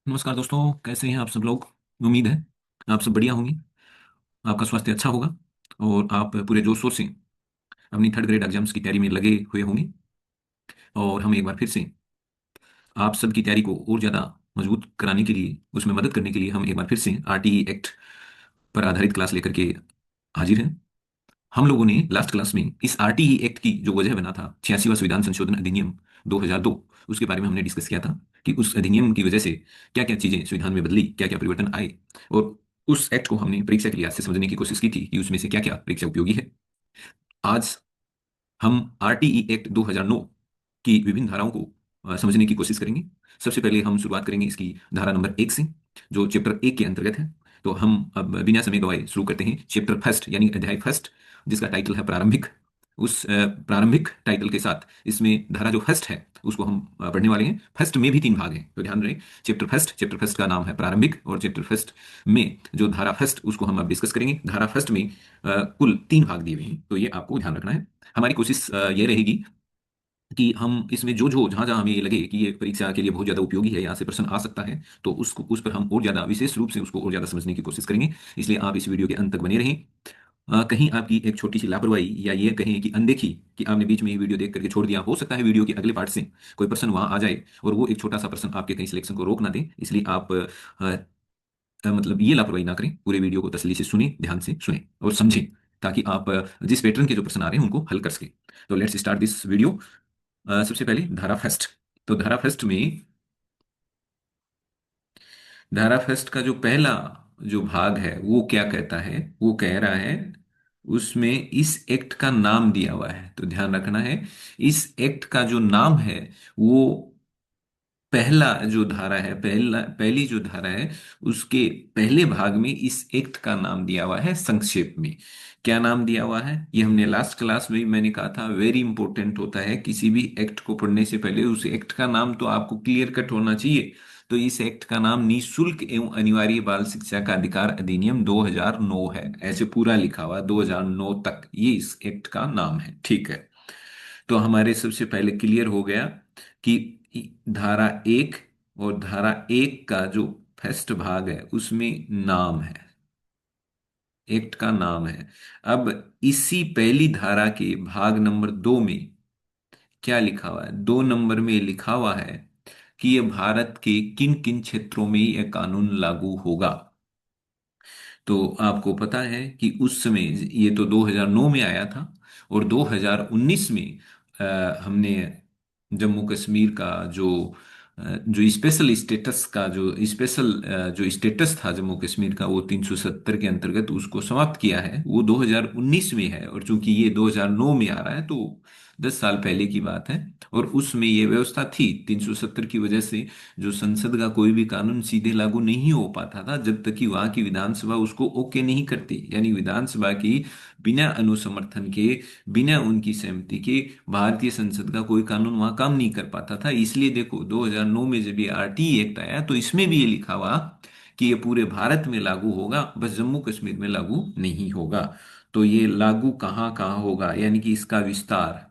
नमस्कार दोस्तों, कैसे हैं आप सब लोग। उम्मीद है आप सब बढ़िया होंगे। आपका स्वास्थ्य अच्छा होगा और आप पूरे जोर शोर से अपनी थर्ड ग्रेड एग्जाम्स की तैयारी में लगे हुए होंगे। और हम एक बार फिर से आप सबकी तैयारी को और ज़्यादा मजबूत कराने के लिए, उसमें मदद करने के लिए हम एक बार फिर से आरटीई एक्ट पर आधारित क्लास लेकर के हाजिर हैं। हम लोगों ने लास्ट क्लास में इस आरटीई एक्ट की जो वजह बना था, 86वां संविधान संशोधन अधिनियम 2002, उसके बारे में हमने डिस्कस किया था कि उस अधिनियम की वजह से क्या क्या चीजें संविधान में बदली, क्या क्या परिवर्तन आए। और उस एक्ट को हमने परीक्षा के लिहाज से समझने की कोशिश की थी कि उसमें से क्या क्या परीक्षा उपयोगी है। आज हम आरटीई एक्ट 2009 की विभिन्न धाराओं को समझने की कोशिश करेंगे। सबसे पहले हम शुरुआत करेंगे इसकी धारा नंबर 1 से, जो चैप्टर 1 के अंतर्गत है। तो हम अब बिना समय गवाए शुरू करते हैं चैप्टर फर्स्ट यानी अध्याय फर्स्ट, जिसका टाइटल है प्रारंभिक। उस प्रारंभिक टाइटल के साथ इसमें धारा जो फर्स्ट है उसको हम पढ़ने वाले हैं। फर्स्ट में भी तीन भाग हैं, तो ध्यान रहे। चैप्टर फर्स्ट का नाम है प्रारंभिक, और चैप्टर फर्स्ट में जो धारा फर्स्ट उसको हम अब डिस्कस करेंगे। धारा फर्स्ट में कुल तीन भाग दिए हुए हैं, तो ये आपको ध्यान रखना है। हमारी कोशिश ये रहेगी कि हम इसमें जो जो जहां जहां हमें ये लगे कि ये परीक्षा के लिए बहुत ज्यादा उपयोगी है, यहाँ से प्रश्न आ सकता है, तो उसको उस पर हम और ज्यादा विशेष रूप से उसको और ज्यादा समझने की कोशिश करेंगे। इसलिए आप इस वीडियो के अंत तक बने रहें। कहीं आपकी एक छोटी सी लापरवाही या ये कहें कि अनदेखी, कि आपने बीच में ये वीडियो देख करके छोड़ दिया, हो सकता है वीडियो के अगले पार्ट से कोई प्रश्न वहां आ जाए और वो एक छोटा सा प्रश्न आपके कहीं सिलेक्शन को रोक ना दे। इसलिए आप मतलब ये लापरवाही ना करें, पूरे वीडियो को तसल्ली से सुने, ध्यान से सुने और समझें, ताकि आप जिस पैटर्न के जो प्रश्न आ रहे हैं उनको हल कर सकें। तो लेट्स स्टार्ट दिस वीडियो। सबसे पहले धारा फर्स्ट। तो धारा फर्स्ट का जो पहला जो भाग है वो क्या कहता है, वो कह रहा है उसमें इस एक्ट का नाम दिया हुआ है। तो ध्यान रखना है, इस एक्ट का जो नाम है वो पहला जो धारा है, पहली जो धारा है उसके पहले भाग में इस एक्ट का नाम दिया हुआ है। संक्षेप में क्या नाम दिया हुआ है, ये हमने लास्ट क्लास में भी मैंने कहा था, वेरी इंपॉर्टेंट होता है किसी भी एक्ट को पढ़ने से पहले उस एक्ट का नाम तो आपको क्लियर कट होना चाहिए। तो इस एक्ट का नाम निशुल्क एवं अनिवार्य बाल शिक्षा का अधिकार अधिनियम 2009 है। ऐसे पूरा लिखा हुआ 2009 तक ये इस एक्ट का नाम है, ठीक है। तो हमारे सबसे पहले क्लियर हो गया कि धारा एक और धारा एक का जो फर्स्ट भाग है उसमें नाम है, एक्ट का नाम है। अब इसी पहली धारा के भाग नंबर 2 में क्या लिखा हुआ है, 2 नंबर में लिखा हुआ है कि यह भारत के किन किन क्षेत्रों में यह कानून लागू होगा। तो आपको पता है कि उस समय ये तो 2009 में आया था, और 2019 में हमने जम्मू कश्मीर का जो स्पेशल स्टेटस का जो स्टेटस था जम्मू कश्मीर का, वो 370 के अंतर्गत उसको समाप्त किया है। वो 2019 में है, और चूंकि ये 2009 में आ रहा है तो 10 साल पहले की बात है। और उसमें ये व्यवस्था थी 370 की वजह से जो संसद का कोई भी कानून सीधे लागू नहीं हो पाता था जब तक कि वहां की विधानसभा उसको ओके नहीं करती, यानी विधानसभा की बिना अनुसमर्थन के, बिना उनकी सहमति के भारतीय संसद का कोई कानून वहां काम नहीं कर पाता था। इसलिए देखो 2009 में जब ये आरटी एक्ट आया तो इसमें भी ये लिखा हुआ कि ये पूरे भारत में लागू होगा, बस जम्मू कश्मीर में लागू नहीं होगा। तो ये लागू कहाँ कहाँ होगा, यानी कि इसका विस्तार,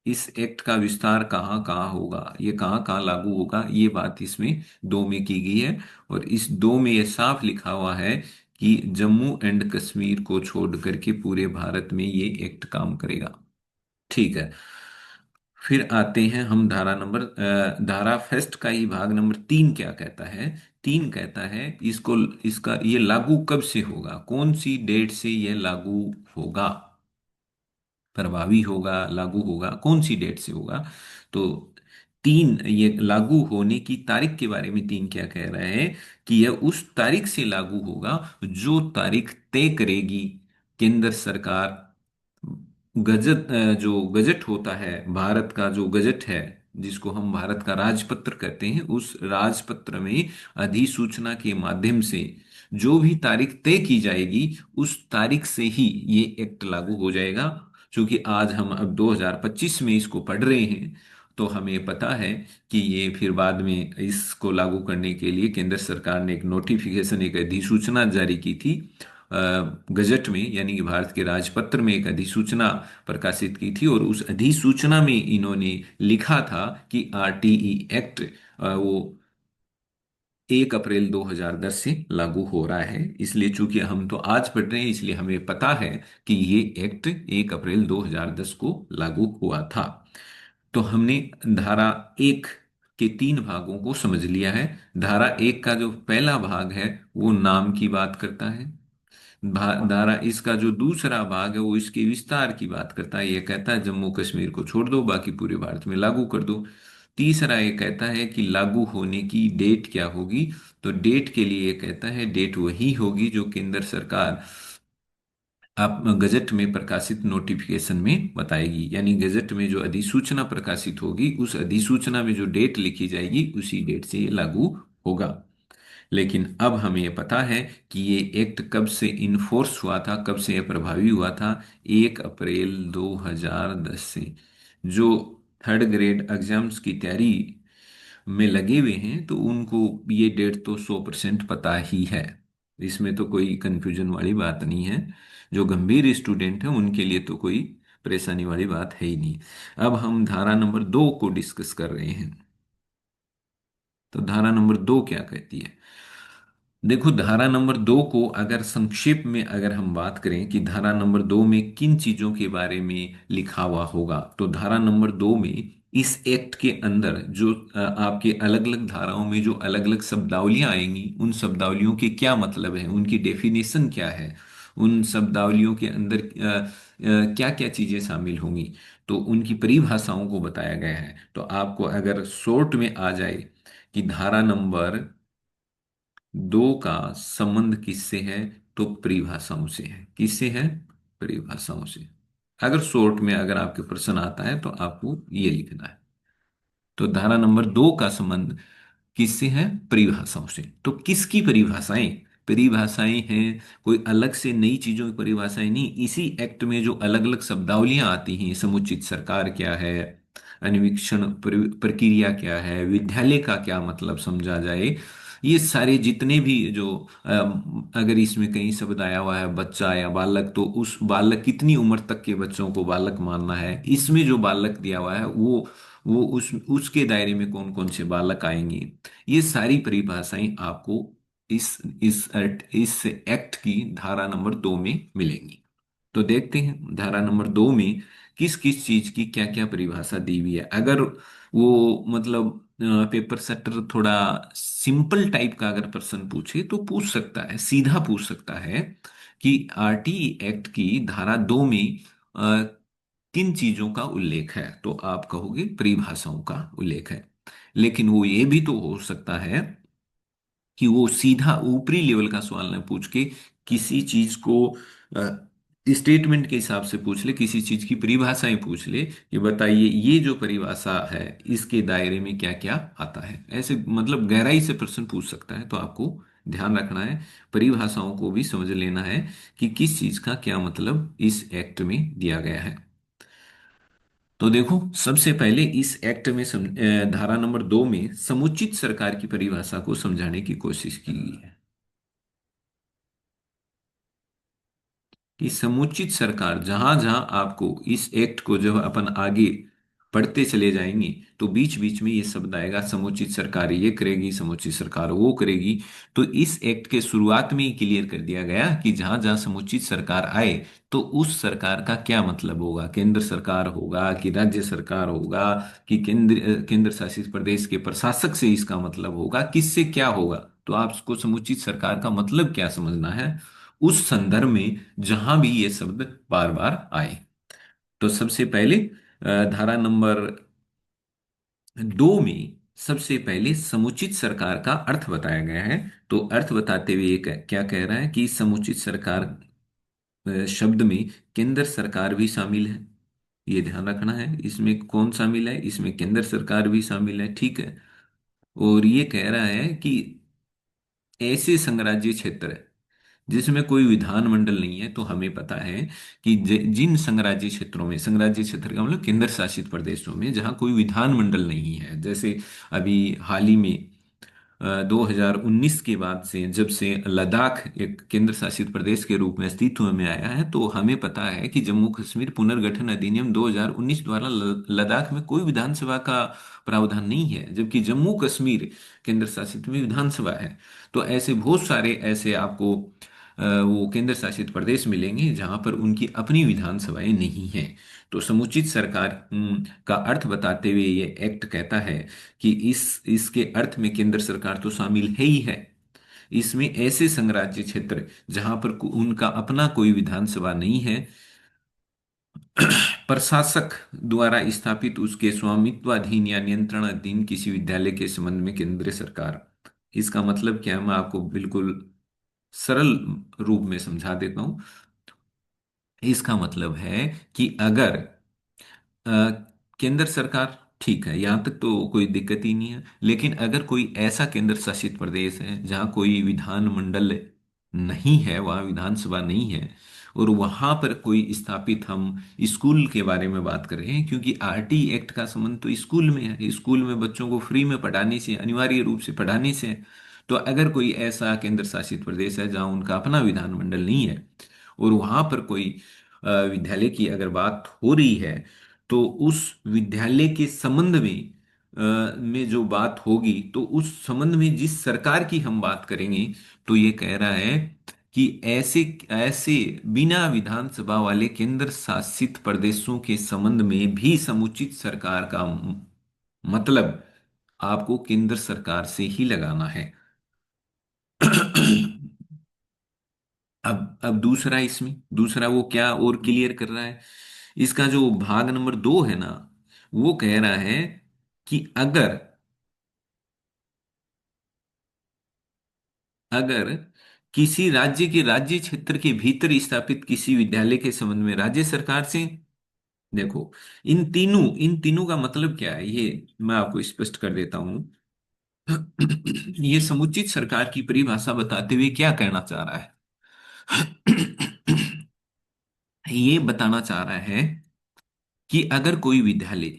इस एक्ट का विस्तार कहाँ कहाँ होगा, ये कहाँ कहाँ लागू होगा, ये बात इसमें 2 में की गई है। और इस 2 में ये साफ लिखा हुआ है कि जम्मू एंड कश्मीर को छोड़ करके पूरे भारत में ये एक्ट काम करेगा, ठीक है। फिर आते हैं हम धारा फर्स्ट का ही भाग नंबर 3 क्या कहता है। 3 कहता है इसको, इसका ये लागू कब से होगा, कौन सी डेट से ये लागू होगा, प्रभावी होगा, लागू होगा, कौन सी डेट से होगा। तो 3 ये लागू होने की तारीख के बारे में 3 क्या कह रहा है कि यह उस तारीख से लागू होगा जो तारीख तय करेगी केंद्र सरकार। जो गजट होता है, भारत का जो गजट है जिसको हम भारत का राजपत्र कहते हैं, उस राजपत्र में अधिसूचना के माध्यम से जो भी तारीख तय की जाएगी उस तारीख से ही ये एक्ट लागू हो जाएगा। क्योंकि आज हम अब 2025 में इसको पढ़ रहे हैं, तो हमें पता है कि ये फिर बाद में इसको लागू करने के लिए केंद्र सरकार ने एक नोटिफिकेशन, एक अधिसूचना जारी की थी अ, गजट में, यानी कि भारत के राजपत्र में एक अधिसूचना प्रकाशित की थी। और उस अधिसूचना में इन्होंने लिखा था कि आरटीई एक्ट वो 1 अप्रैल 2010 से लागू हो रहा है। इसलिए चूंकि हम तो आज पढ़ रहे हैं, इसलिए हमें पता है कि ये एक्ट 1 अप्रैल 2010 को लागू हुआ था। तो हमने धारा एक के 3 भागों को समझ लिया है। धारा एक का जो पहला भाग है वो नाम की बात करता है। धारा इसका जो दूसरा भाग है वो इसके विस्तार की बात करता है। ये कहता है जम्मू कश्मीर को छोड़ दो, बाकी पूरे भारत में लागू कर दो। तीसरा ये कहता है कि लागू होने की डेट क्या होगी। तो डेट के लिए ये कहता है डेट वही होगी जो केंद्र सरकार आप गजट में प्रकाशित नोटिफिकेशन में बताएगी। यानी गजट में जो अधिसूचना प्रकाशित होगी उस अधिसूचना में जो डेट लिखी जाएगी उसी डेट से ये लागू होगा। लेकिन अब हमें ये पता है कि ये एक्ट कब से इन्फोर्स हुआ था, कब से ये प्रभावी हुआ था। 1 अप्रैल 2010 से। जो थर्ड ग्रेड एग्जाम्स की तैयारी में लगे हुए हैं तो उनको ये डेट तो 100% पता ही है। इसमें तो कोई कंफ्यूजन वाली बात नहीं है। जो गंभीर स्टूडेंट हैं उनके लिए तो कोई परेशानी वाली बात है ही नहीं। अब हम धारा नंबर 2 को डिस्कस कर रहे हैं। तो धारा नंबर 2 क्या कहती है? देखो, धारा नंबर 2 को अगर संक्षेप में अगर हम बात करें कि धारा नंबर 2 में किन चीजों के बारे में लिखा हुआ होगा, तो धारा नंबर 2 में इस एक्ट के अंदर जो आपके अलग अलग धाराओं में जो अलग अलग शब्दावलियां आएंगी उन शब्दावलियों के क्या मतलब है, उनकी डेफिनेशन क्या है, उन शब्दावलियों के अंदर क्या क्या चीजें शामिल होंगी, तो उनकी परिभाषाओं को बताया गया है। तो आपको अगर शॉर्ट में आ जाए कि धारा नंबर 2 का संबंध किससे है, तो परिभाषाओं से है। किससे है? परिभाषाओं से। अगर शॉर्ट में अगर आपके प्रश्न आता है तो आपको ये लिखना है। तो धारा नंबर 2 का संबंध किससे है? परिभाषाओं से। तो किसकी परिभाषाएं? परिभाषाएं हैं कोई अलग से नई चीजों की परिभाषाएं नहीं। इसी एक्ट में जो अलग अलग शब्दावलियां आती हैं, समुचित सरकार क्या है, अन्वीक्षण प्रक्रिया क्या है, विद्यालय का क्या मतलब समझा जाए, ये सारे जितने भी जो अगर इसमें कहीं शब्द आया हुआ है बच्चा या बालक, तो उस बालक कितनी उम्र तक के बच्चों को बालक मानना है, इसमें जो बालक दिया हुआ है वो उस उसके दायरे में कौन कौन से बालक आएंगे, ये सारी परिभाषाएं आपको इस एक्ट की धारा नंबर 2 में मिलेंगी। तो देखते हैं धारा नंबर 2 में किस किस चीज की क्या क्या परिभाषा दी हुई है। अगर वो मतलब पेपर सेटर थोड़ा सिंपल टाइप का अगर प्रश्न पूछे तो पूछ सकता है, सीधा पूछ सकता है कि आरटी एक्ट की धारा 2 में किन चीजों का उल्लेख है, तो आप कहोगे परिभाषाओं का उल्लेख है। लेकिन वो ये भी तो हो सकता है कि वो सीधा ऊपरी लेवल का सवाल न पूछ के किसी चीज को स्टेटमेंट के हिसाब से पूछ ले, किसी चीज की परिभाषाएं पूछ ले कि बताइए ये जो परिभाषा है इसके दायरे में क्या क्या आता है। ऐसे मतलब गहराई से प्रश्न पूछ सकता है। तो आपको ध्यान रखना है, परिभाषाओं को भी समझ लेना है कि किस चीज का क्या मतलब इस एक्ट में दिया गया है। तो देखो, सबसे पहले इस एक्ट में धारा नंबर 2 में समुचित सरकार की परिभाषा को समझाने की कोशिश की गई है कि समुचित सरकार, जहां जहां आपको इस एक्ट को जब अपन आगे पढ़ते चले जाएंगे तो बीच बीच में ये शब्द आएगा, समुचित सरकार ये करेगी, समुचित सरकार वो करेगी। तो इस एक्ट के शुरुआत में ही क्लियर कर दिया गया कि जहां जहां समुचित सरकार आए तो उस सरकार का क्या मतलब होगा, केंद्र सरकार होगा कि राज्य सरकार होगा कि केंद्र शासित प्रदेश के प्रशासक से इसका मतलब होगा, किससे क्या होगा। तो आपको समुचित सरकार का मतलब क्या समझना है उस संदर्भ में जहां भी ये शब्द बार बार आए। तो सबसे पहले धारा नंबर 2 में सबसे पहले समुचित सरकार का अर्थ बताया गया है। तो अर्थ बताते हुए ये क्या कह रहा है कि समुचित सरकार शब्द में केंद्र सरकार भी शामिल है। ये ध्यान रखना है, इसमें कौन शामिल है, इसमें केंद्र सरकार भी शामिल है, ठीक है। और ये कह रहा है कि ऐसे संघराज्य क्षेत्र जिसमें कोई विधानमंडल नहीं है, तो हमें पता है कि जिन संघराज्य क्षेत्रों में, संघराज्य क्षेत्र का मतलब केंद्र शासित प्रदेशों में जहां कोई विधानमंडल नहीं है, जैसे अभी हाल ही में 2019 के बाद से, जब से लद्दाख एक केंद्र शासित प्रदेश के रूप में अस्तित्व में आया है, तो हमें पता है कि जम्मू कश्मीर पुनर्गठन अधिनियम 2019 द्वारा लद्दाख में कोई विधानसभा का प्रावधान नहीं है, जबकि जम्मू कश्मीर केंद्र शासित में विधानसभा है। तो ऐसे बहुत सारे ऐसे आपको वो केंद्र शासित प्रदेश मिलेंगे जहां पर उनकी अपनी विधानसभाएं नहीं हैं। तो समुचित सरकार का अर्थ बताते हुए ये एक्ट कहता है कि इसके अर्थ में केंद्र सरकार तो शामिल है ही है। इसमें ऐसे संघराज्य क्षेत्र जहां पर उनका अपना कोई विधानसभा नहीं है, प्रशासक द्वारा स्थापित उसके स्वामित्वाधीन या नियंत्रण अधीन किसी विद्यालय के संबंध में केंद्र सरकार। इसका मतलब क्या है, मैं आपको बिल्कुल सरल रूप में समझा देता हूं। इसका मतलब है कि अगर अ, केंद्र सरकार, ठीक है, यहां तक तो कोई दिक्कत ही नहीं है, लेकिन अगर कोई ऐसा केंद्र शासित प्रदेश है जहां कोई विधानमंडल नहीं है, वहां विधानसभा नहीं है, और वहां पर कोई स्थापित, हम स्कूल के बारे में बात कर रहे हैं क्योंकि आरटी एक्ट का संबंध तो स्कूल में है, स्कूल में बच्चों को फ्री में पढ़ाने से, अनिवार्य रूप से पढ़ाने से है। तो अगर कोई ऐसा केंद्र शासित प्रदेश है जहां उनका अपना विधानमंडल नहीं है, और वहां पर कोई विद्यालय की अगर बात हो रही है, तो उस विद्यालय के संबंध में जो बात होगी, तो उस संबंध में जिस सरकार की हम बात करेंगे, तो ये कह रहा है कि ऐसे ऐसे बिना विधानसभा वाले केंद्र शासित प्रदेशों के संबंध में भी समुचित सरकार का मतलब आपको केंद्र सरकार से ही लगाना है। अब दूसरा, इसमें दूसरा वो क्या और क्लियर कर रहा है, इसका जो भाग नंबर 2 है ना, वो कह रहा है कि अगर अगर किसी राज्य के राज्य क्षेत्र के भीतर स्थापित किसी विद्यालय के संबंध में राज्य सरकार से, देखो, इन तीनों का मतलब क्या है, ये मैं आपको स्पष्ट कर देता हूं। ये समुचित सरकार की परिभाषा बताते हुए क्या कहना चाह रहा है, ये बताना चाह रहा है कि अगर कोई विद्यालय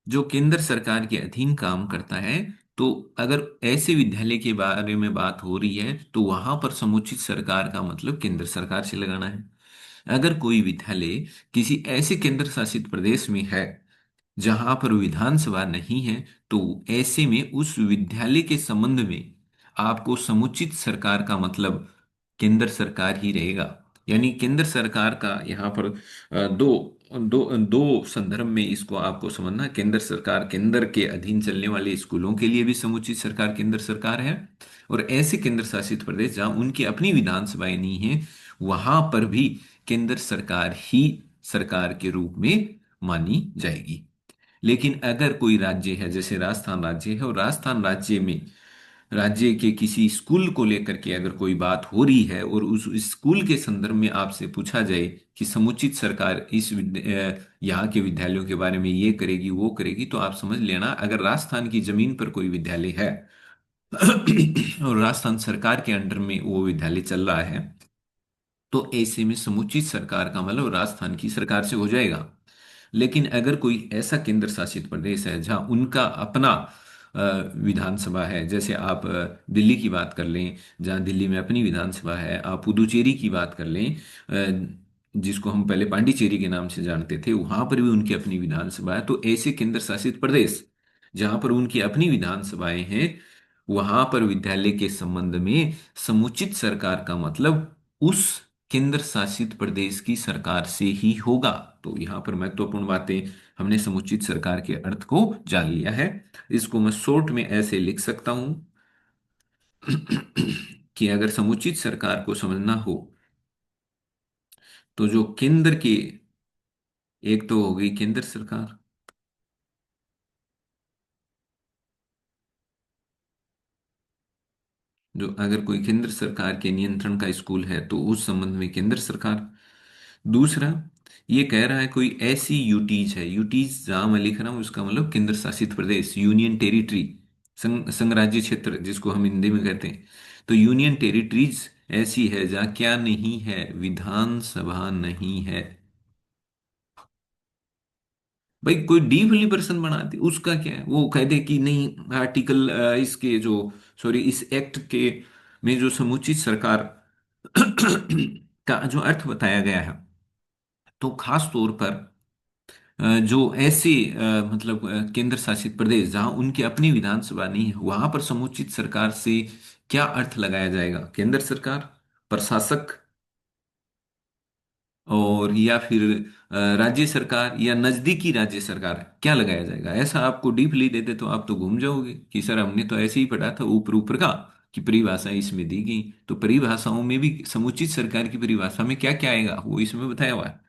जो केंद्र सरकार के अधीन काम करता है, तो अगर ऐसे विद्यालय के बारे में बात हो रही है, तो वहां पर समुचित सरकार का मतलब केंद्र सरकार से लगाना है। अगर कोई विद्यालय किसी ऐसे केंद्र शासित प्रदेश में है जहां पर विधानसभा नहीं है, तो ऐसे में उस विद्यालय के संबंध में आपको समुचित सरकार का मतलब केंद्र सरकार ही रहेगा। यानी केंद्र सरकार का यहाँ पर दो दो दो संदर्भ में इसको आपको समझना, केंद्र सरकार केंद्र के अधीन चलने वाले स्कूलों के लिए भी समुचित सरकार केंद्र सरकार है, और ऐसे केंद्र शासित प्रदेश जहां उनकी अपनी विधानसभाएं नहीं है, वहां पर भी केंद्र सरकार ही सरकार के रूप में मानी जाएगी। लेकिन अगर कोई राज्य है, जैसे राजस्थान राज्य है, और राजस्थान राज्य में राज्य के किसी स्कूल को लेकर के अगर कोई बात हो रही है, और उस स्कूल के संदर्भ में आपसे पूछा जाए कि समुचित सरकार यहाँ के विद्यालयों के बारे में ये करेगी वो करेगी, तो आप समझ लेना, अगर राजस्थान की जमीन पर कोई विद्यालय है और राजस्थान सरकार के अंडर में वो विद्यालय चल रहा है, तो ऐसे में समुचित सरकार का मतलब राजस्थान की सरकार से हो जाएगा। लेकिन अगर कोई ऐसा केंद्र शासित प्रदेश है जहां उनका अपना विधानसभा है, जैसे आप दिल्ली की बात कर लें, जहां दिल्ली में अपनी विधानसभा है, आप पुदुचेरी की बात कर लें, जिसको हम पहले पांडिचेरी के नाम से जानते थे, वहां पर भी उनकी अपनी विधानसभा है। तो ऐसे केंद्र शासित प्रदेश जहां पर उनकी अपनी विधानसभाएं हैं, वहां पर विद्यालय के संबंध में समुचित सरकार का मतलब उस केंद्र शासित प्रदेश की सरकार से ही होगा। तो यहाँ पर महत्वपूर्ण बातें, हमने समुचित सरकार के अर्थ को जान लिया है। इसको मैं शॉर्ट में ऐसे लिख सकता हूं कि अगर समुचित सरकार को समझना हो, तो जो केंद्र की, एक तो हो गई केंद्र सरकार, जो अगर कोई केंद्र सरकार के नियंत्रण का स्कूल है तो उस संबंध में केंद्र सरकार। दूसरा, ये कह रहा है कोई ऐसी यूटीज है, यूटीज जहां मैं लिख रहा हूं उसका मतलब केंद्र शासित प्रदेश, यूनियन टेरिटरी, संघराज्य क्षेत्र जिसको हम हिंदी में कहते हैं। तो यूनियन टेरिटरीज ऐसी है जहां क्या नहीं है, विधानसभा नहीं है। भाई कोई डीपली पर्सन बनाते उसका क्या है, वो कहते कि नहीं आर्टिकल इसके जो, सॉरी इस एक्ट के में जो समुचित सरकार का जो अर्थ बताया गया है, तो खास तौर पर जो ऐसे मतलब केंद्र शासित प्रदेश जहां उनकी अपनी विधानसभा नहीं है, वहां पर समुचित सरकार से क्या अर्थ लगाया जाएगा? केंद्र सरकार, प्रशासक, और या फिर राज्य सरकार या नजदीकी राज्य सरकार, क्या लगाया जाएगा? ऐसा आपको डीपली देते तो आप तो घूम जाओगे कि सर हमने तो ऐसे ही पढ़ा था ऊपर ऊपर का, कि परिभाषा इसमें दी गई। तो परिभाषाओं में भी समुचित सरकार की परिभाषा में क्या क्या आएगा वो इसमें बताया हुआ है।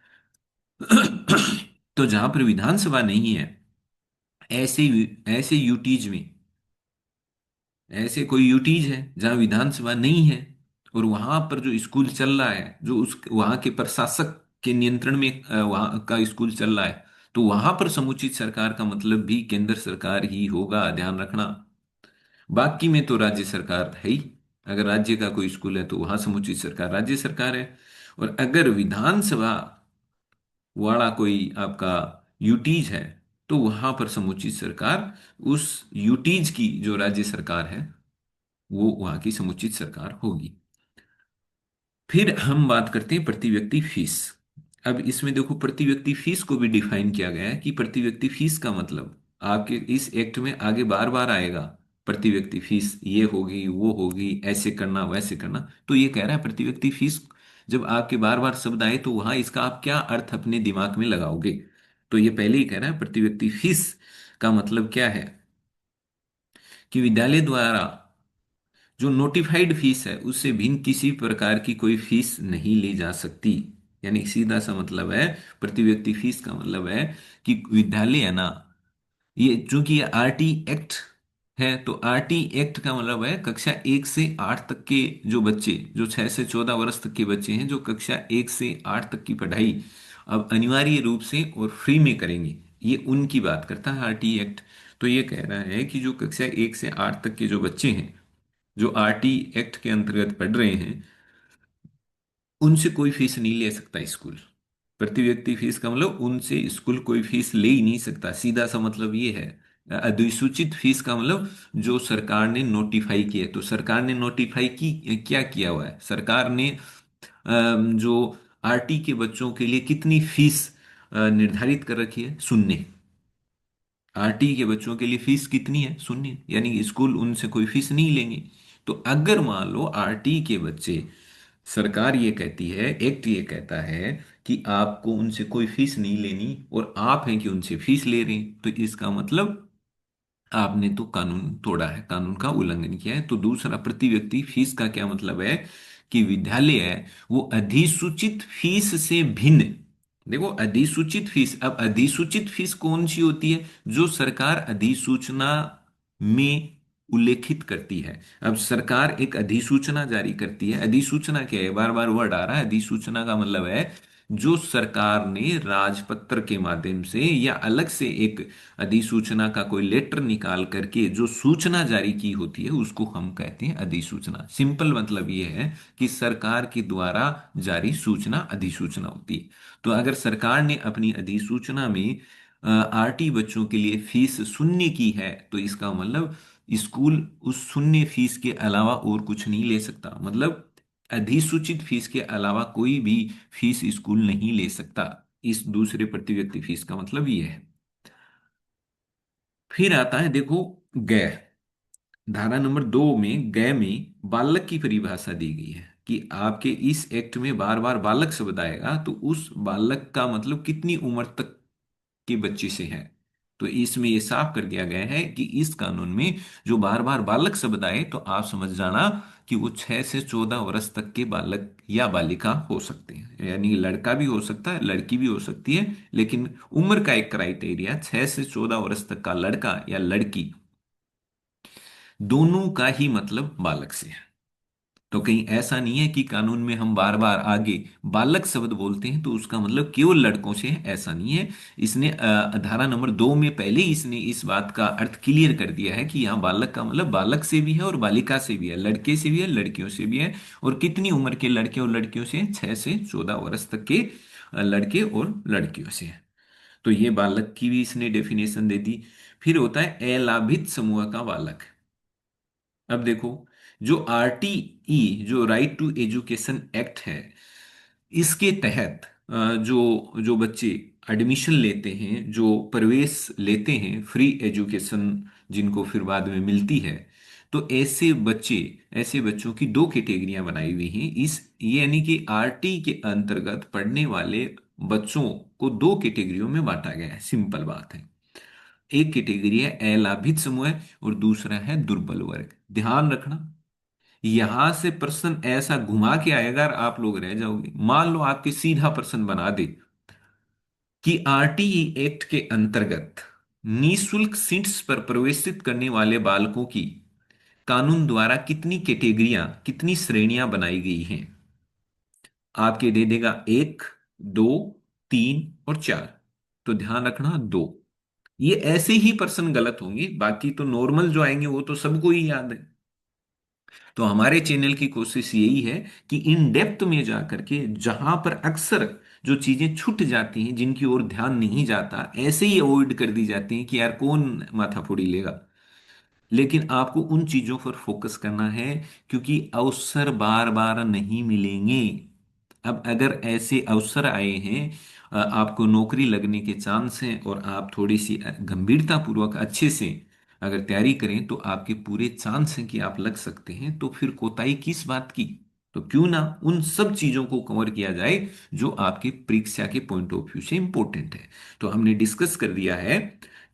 तो जहां पर विधानसभा नहीं है, ऐसे ऐसे यूटीज में, ऐसे कोई यूटीज है जहां विधानसभा नहीं है, और वहां पर जो स्कूल चल रहा है, जो उस वहां के प्रशासक के नियंत्रण में वहां का स्कूल चल रहा है, तो वहां पर समुचित सरकार का मतलब भी केंद्र सरकार ही होगा, ध्यान रखना। बाकी में तो राज्य सरकार है ही। अगर राज्य का कोई स्कूल है तो वहां समुचित सरकार राज्य सरकार है। और अगर विधानसभा वाला कोई आपका यूटीज है, तो वहां पर समुचित सरकार उस यूटीज की जो राज्य सरकार है, वो वहां की समुचित सरकार होगी। फिर हम बात करते हैं प्रति व्यक्ति फीस। अब इसमें देखो प्रति व्यक्ति फीस को भी डिफाइन किया गया है कि प्रति व्यक्ति फीस का मतलब आपके इस एक्ट में आगे बार बार आएगा। प्रति व्यक्ति फीस ये होगी वो होगी, ऐसे करना वैसे करना। तो ये कह रहा है प्रति व्यक्ति फीस, जब आपके बार बार शब्द आए तो वहां इसका आप क्या अर्थ अपने दिमाग में लगाओगे? तो ये पहले ही कह रहा है प्रति व्यक्ति फीस का मतलब क्या है, कि विद्यालय द्वारा जो नोटिफाइड फीस है उससे भिन्न किसी प्रकार की कोई फीस नहीं ली जा सकती। यानी सीधा सा मतलब है, प्रति व्यक्ति फीस का मतलब है कि विद्यालय है ना, ये चूंकि ये आरटी एक्ट है, तो आरटी एक्ट का मतलब है कक्षा 1 से 8 तक के जो बच्चे, जो 6 से 14 वर्ष तक के बच्चे हैं, जो कक्षा 1 से 8 तक की पढ़ाई अब अनिवार्य रूप से और फ्री में करेंगे, ये उनकी बात करता है आरटी एक्ट। तो ये कह रहा है कि जो कक्षा 1 से 8 तक के जो बच्चे हैं, जो आरटी एक्ट के अंतर्गत पढ़ रहे हैं, उनसे कोई फीस नहीं ले सकता स्कूल। प्रति व्यक्ति फीस का मतलब उनसे स्कूल कोई फीस ले ही नहीं सकता, सीधा सा मतलब ये है। अधिसूचित फीस का मतलब जो सरकार ने नोटिफाई किया है। तो सरकार ने नोटिफाई की क्या किया हुआ है, सरकार ने जो आरटी के बच्चों के लिए कितनी फीस निर्धारित कर रखी है? शून्य। आरटी के बच्चों के लिए फीस कितनी है? शून्य, यानी स्कूल उनसे कोई फीस नहीं लेंगे। तो अगर मान लो आरटी के बच्चे, सरकार ये कहती है, एक्ट ये कहता है कि आपको उनसे कोई फीस नहीं लेनी, और आप हैं कि उनसे फीस ले रहे हैं, तो इसका मतलब आपने तो कानून तोड़ा है, कानून का उल्लंघन किया है। तो दूसरा, प्रति व्यक्ति फीस का क्या मतलब है, कि विद्यालय है वो अधिसूचित फीस से भिन्न। देखो अधिसूचित फीस, अब अधिसूचित फीस कौन सी होती है? जो सरकार अधिसूचना में उल्लेखित करती है। अब सरकार एक अधिसूचना जारी करती है। अधिसूचना क्या है? बार बार वर्ड आ रहा है। अधिसूचना का मतलब है जो सरकार ने राजपत्र के माध्यम से या अलग से एक अधिसूचना का कोई लेटर निकाल करके जो सूचना जारी की होती है, उसको हम कहते हैं अधिसूचना। सिंपल मतलब ये है कि सरकार के द्वारा जारी सूचना अधिसूचना होती है। तो अगर सरकार ने अपनी अधिसूचना में आरटी बच्चों के लिए फीस शून्य की है, तो इसका मतलब स्कूल उस शून्य फीस के अलावा और कुछ नहीं ले सकता। मतलब अधिसूचित फीस के अलावा कोई भी फीस स्कूल नहीं ले सकता। इस दूसरे प्रति व्यक्ति फीस का मतलब ये है। फिर आता है देखो गै। धारा नंबर 2 में गै में बालक की परिभाषा दी गई है, कि आपके इस एक्ट में बार बार बालक शब्द आएगा, तो उस बालक का मतलब कितनी उम्र तक के बच्चे से है। तो इसमें ये साफ कर दिया गया है कि इस कानून में जो बार बार बालक शब्द आए, तो आप समझ जाना कि वो 6 से 14 वर्ष तक के बालक या बालिका हो सकते हैं। यानी लड़का भी हो सकता है, लड़की भी हो सकती है, लेकिन उम्र का एक क्राइटेरिया, 6 से 14 वर्ष तक का लड़का या लड़की, दोनों का ही मतलब बालक से है। तो कहीं ऐसा नहीं है कि कानून में हम बार बार आगे बालक शब्द बोलते हैं तो उसका मतलब केवल लड़कों से है, ऐसा नहीं है। इसने धारा नंबर 2 में पहले ही इसने इस बात का अर्थ क्लियर कर दिया है कि यहाँ बालक का मतलब बालक से भी है और बालिका से भी है, लड़के से भी है लड़कियों से भी है। और कितनी उम्र के लड़के और लड़कियों से? 6 से 14 वर्ष तक के लड़के और लड़कियों से है। तो ये बालक की भी इसने डेफिनेशन दे दी। फिर होता है अलाभित समूह का बालक। अब देखो, जो आरटीई, जो राइट टू एजुकेशन एक्ट है, इसके तहत जो जो बच्चे एडमिशन लेते हैं, जो प्रवेश लेते हैं, फ्री एजुकेशन जिनको फिर बाद में मिलती है, तो ऐसे बच्चों की दो कैटेगरियां बनाई हुई हैं। इस ये यानी कि आरटी के अंतर्गत पढ़ने वाले बच्चों को दो कैटेगरियों में बांटा गया है। सिंपल बात है। एक कैटेगरी है अलाभित समूह और दूसरा है दुर्बल वर्ग। ध्यान रखना, यहां से प्रश्न ऐसा घुमा के आएगा और आप लोग रह जाओगे। मान लो आपके सीधा प्रश्न बना दे कि आरटीई एक्ट के अंतर्गत निशुल्क सीट्स पर प्रवेशित करने वाले बालकों की कानून द्वारा कितनी कैटेगरियां, कितनी श्रेणियां बनाई गई हैं। आपके दे देगा एक, दो, तीन और चार। तो ध्यान रखना, दो। ये ऐसे ही प्रश्न गलत होंगे, बाकी तो नॉर्मल जो आएंगे वो तो सबको ही याद है। तो हमारे चैनल की कोशिश यही है कि इन डेप्थ में जाकर के जहां पर अक्सर जो चीजें छूट जाती हैं, जिनकी ओर ध्यान नहीं जाता, ऐसे ही अवॉइड कर दी जाती हैं कि यार कौन माथाफोड़ी लेगा। लेकिन आपको उन चीजों पर फोकस करना है, क्योंकि अवसर बार बार नहीं मिलेंगे। अब अगर ऐसे अवसर आए हैं, आपको नौकरी लगने के चांस हैं, और आप थोड़ी सी गंभीरता पूर्वक अच्छे से अगर तैयारी करें तो आपके पूरे चांस हैं कि आप लग सकते हैं। तो फिर कोताही किस बात की। तो क्यों ना उन सब चीजों को कवर किया जाए जो आपके परीक्षा के पॉइंट ऑफ व्यू से इंपॉर्टेंट है। तो हमने डिस्कस कर दिया है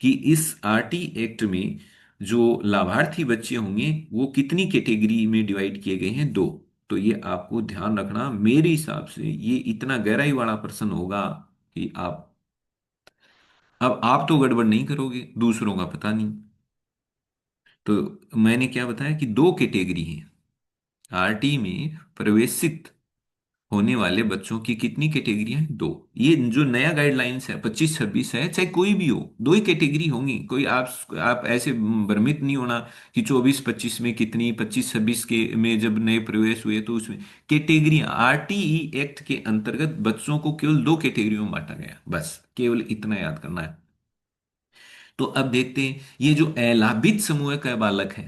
कि इस आरटी एक्ट में जो लाभार्थी बच्चे होंगे वो कितनी कैटेगरी में डिवाइड किए गए हैं, दो। तो ये आपको ध्यान रखना, मेरे हिसाब से ये इतना गहराई वाला प्रश्न होगा कि आप, अब आप तो गड़बड़ नहीं करोगे, दूसरों का पता नहीं। तो मैंने क्या बताया कि दो कैटेगरी हैं आरटी में प्रवेशित होने वाले बच्चों की। कितनी कैटेगरियां हैं, दो। ये जो नया गाइडलाइंस है 25-26 है, चाहे कोई भी हो, दो ही कैटेगरी होंगी। कोई आप ऐसे भ्रमित नहीं होना कि 24-25 में कितनी, 25-26 के में जब नए प्रवेश हुए तो उसमें कैटेगरी, आरटीई एक्ट के अंतर्गत बच्चों को केवल दो कैटेगरियों में बांटा गया, बस केवल इतना याद करना है। तो अब देखते हैं ये जो अलाभित समूह का बालक है,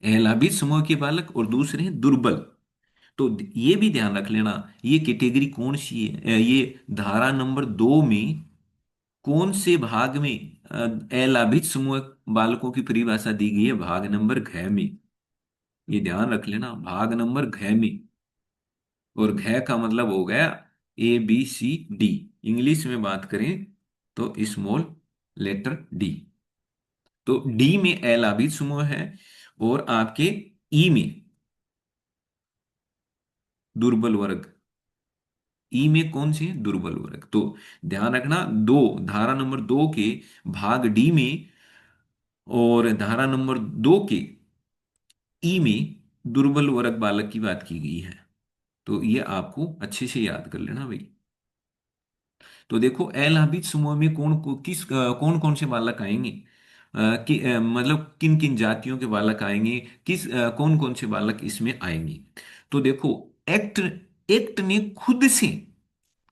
अलाभित समूह के बालक, और दूसरे हैं दुर्बल। तो ये भी ध्यान रख लेना, ये कैटेगरी कौन सी है। ये धारा नंबर 2 में कौन से भाग में अलाभित समूह बालकों की परिभाषा दी गई है, भाग नंबर घ में। ये ध्यान रख लेना, भाग नंबर घ में। और घ का मतलब हो गया ABCD। इंग्लिश में बात करें तो स्मॉल लेटर डी। तो डी में अलाभित समूह है, और आपके ई में दुर्बल वर्ग। ई में कौन सी है, दुर्बल वर्ग। तो ध्यान रखना, दो, धारा नंबर 2 के भाग डी में और धारा नंबर 2 के ई में दुर्बल वर्ग बालक की बात की गई है। तो ये आपको अच्छे से याद कर लेना भाई। तो देखो, अलाभित समूह में कौन कौन से बालक आएंगे, मतलब किन किन जातियों के बालक आएंगे, कौन कौन से बालक इसमें आएंगे। तो देखो, एक्ट एक्ट ने खुद से,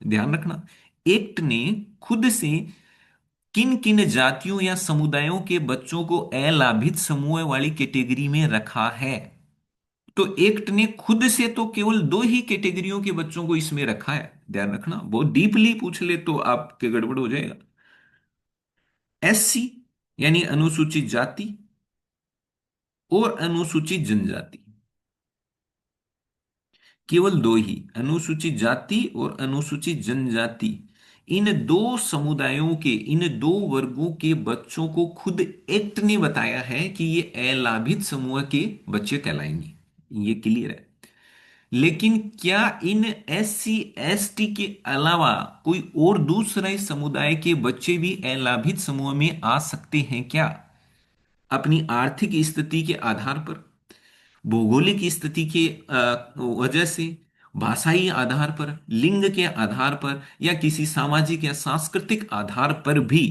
ध्यान रखना, एक्ट ने खुद से किन किन जातियों या समुदायों के बच्चों को अलाभित समूह वाली कैटेगरी में रखा है। तो एक्ट ने खुद से तो केवल दो ही कैटेगरियों के बच्चों को इसमें रखा है। ध्यान रखना, बहुत डीपली पूछ ले तो आपके गड़बड़ हो जाएगा। SC यानी अनुसूचित जाति, और अनुसूचित जनजाति। केवल दो ही, अनुसूचित जाति और अनुसूचित जनजाति। इन दो समुदायों के, इन दो वर्गों के बच्चों को खुद एक्ट ने बताया है कि ये अलाभित समूह के बच्चे कहलाएंगे। ये क्लियर है। लेकिन क्या इन SC ST के अलावा कोई और दूसरे समुदाय के बच्चे भी अलाभित समूह में आ सकते हैं क्या? अपनी आर्थिक स्थिति के आधार पर, भौगोलिक स्थिति के वजह से, भाषाई आधार पर, लिंग के आधार पर, या किसी सामाजिक या सांस्कृतिक आधार पर भी,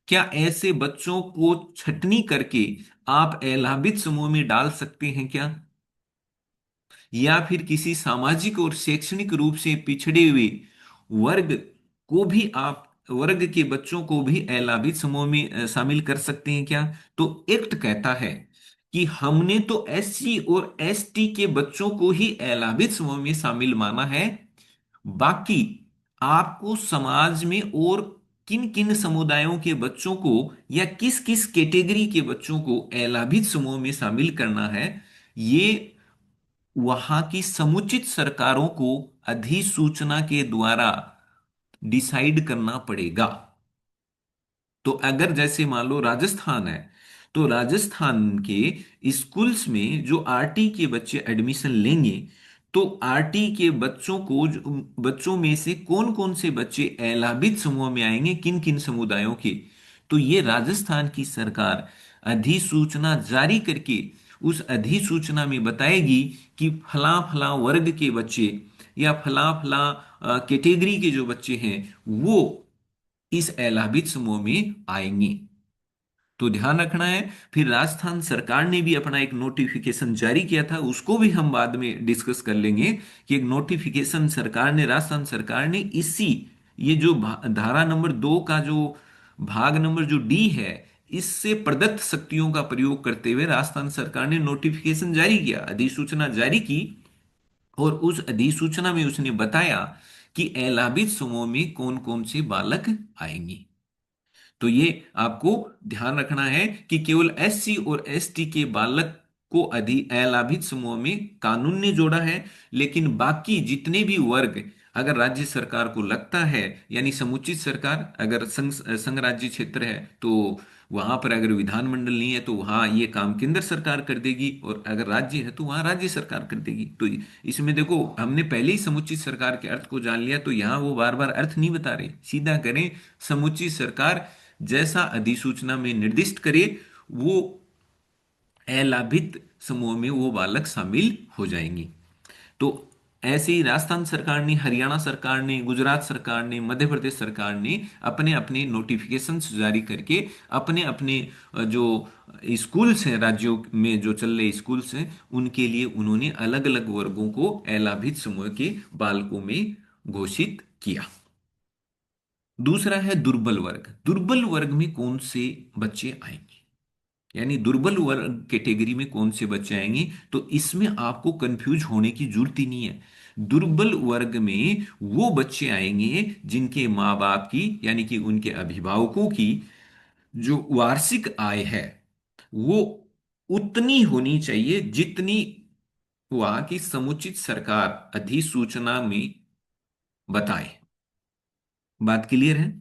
क्या ऐसे बच्चों को छटनी करके आप अलाभित समूह में डाल सकते हैं क्या? या फिर किसी सामाजिक और शैक्षणिक रूप से पिछड़े हुए वर्ग को भी आप वर्ग के बच्चों को भी अलाभित समूह में शामिल कर सकते हैं क्या? तो एक्ट कहता है कि हमने तो एससी और एसटी के बच्चों को ही अलाभित समूह में शामिल माना है, बाकी आपको समाज में और किन किन समुदायों के बच्चों को या किस किस कैटेगरी के बच्चों को अलाभित समूह में शामिल करना है, ये वहां की समुचित सरकारों को अधिसूचना के द्वारा डिसाइड करना पड़ेगा। तो अगर जैसे मान लो राजस्थान है, तो राजस्थान के स्कूल्स में जो आरटी के बच्चे एडमिशन लेंगे, तो आरटी के बच्चों को बच्चों में से कौन कौन से बच्चे अलाभित समूह में आएंगे, किन किन समुदायों के, तो ये राजस्थान की सरकार अधिसूचना जारी करके उस अधिसूचना में बताएगी कि फला फला वर्ग के बच्चे या फला फला कैटेगरी के जो बच्चे हैं वो इस अलाभित समूह में आएंगे। तो ध्यान रखना है। फिर राजस्थान सरकार ने भी अपना एक नोटिफिकेशन जारी किया था, उसको भी हम बाद में डिस्कस कर लेंगे कि एक नोटिफिकेशन सरकार ने, राजस्थान सरकार ने इसी, ये जो धारा नंबर 2 का जो भाग नंबर जो डी है, इससे प्रदत्त शक्तियों का प्रयोग करते हुए राजस्थान सरकार ने नोटिफिकेशन जारी किया, अधिसूचना जारी की, और उस अधिसूचना में उसने बताया कि अलाभित समूह में कौन कौन से बालक आएंगे। तो ये आपको ध्यान रखना है कि केवल एससी और एसटी के बालक को अधि अलाभित समूह में कानून ने जोड़ा है, लेकिन बाकी जितने भी वर्ग, अगर राज्य सरकार को लगता है, यानी समुचित सरकार, अगर संघ राज्य क्षेत्र है तो वहां पर अगर विधानमंडल नहीं है तो वहां ये काम केंद्र सरकार कर देगी, और अगर राज्य है तो वहां राज्य सरकार कर देगी। तो इसमें देखो, हमने पहले ही समुचित सरकार के अर्थ को जान लिया, तो यहां वो बार बार अर्थ नहीं बता रहे, सीधा करें समुचित सरकार जैसा अधिसूचना में निर्दिष्ट करे, वो अलाभित समूह में वो बालक शामिल हो जाएंगे। तो ऐसे ही राजस्थान सरकार ने, हरियाणा सरकार ने, गुजरात सरकार ने, मध्य प्रदेश सरकार ने अपने अपने नोटिफिकेशन जारी करके अपने अपने जो स्कूल्स हैं, राज्यों में जो चल रहे स्कूल्स हैं, उनके लिए उन्होंने अलग अलग वर्गों को अलाभित समूह के बालकों में घोषित किया। दूसरा है दुर्बल वर्ग। दुर्बल वर्ग में कौन से बच्चे आएंगे, यानी दुर्बल वर्ग कैटेगरी में कौन से बच्चे आएंगे, तो इसमें आपको कंफ्यूज होने की जरूरत ही नहीं है। दुर्बल वर्ग में वो बच्चे आएंगे जिनके माँ बाप की, यानी कि उनके अभिभावकों की जो वार्षिक आय है वो उतनी होनी चाहिए जितनी वहां की समुचित सरकार अधिसूचना में बताए। बात क्लियर है?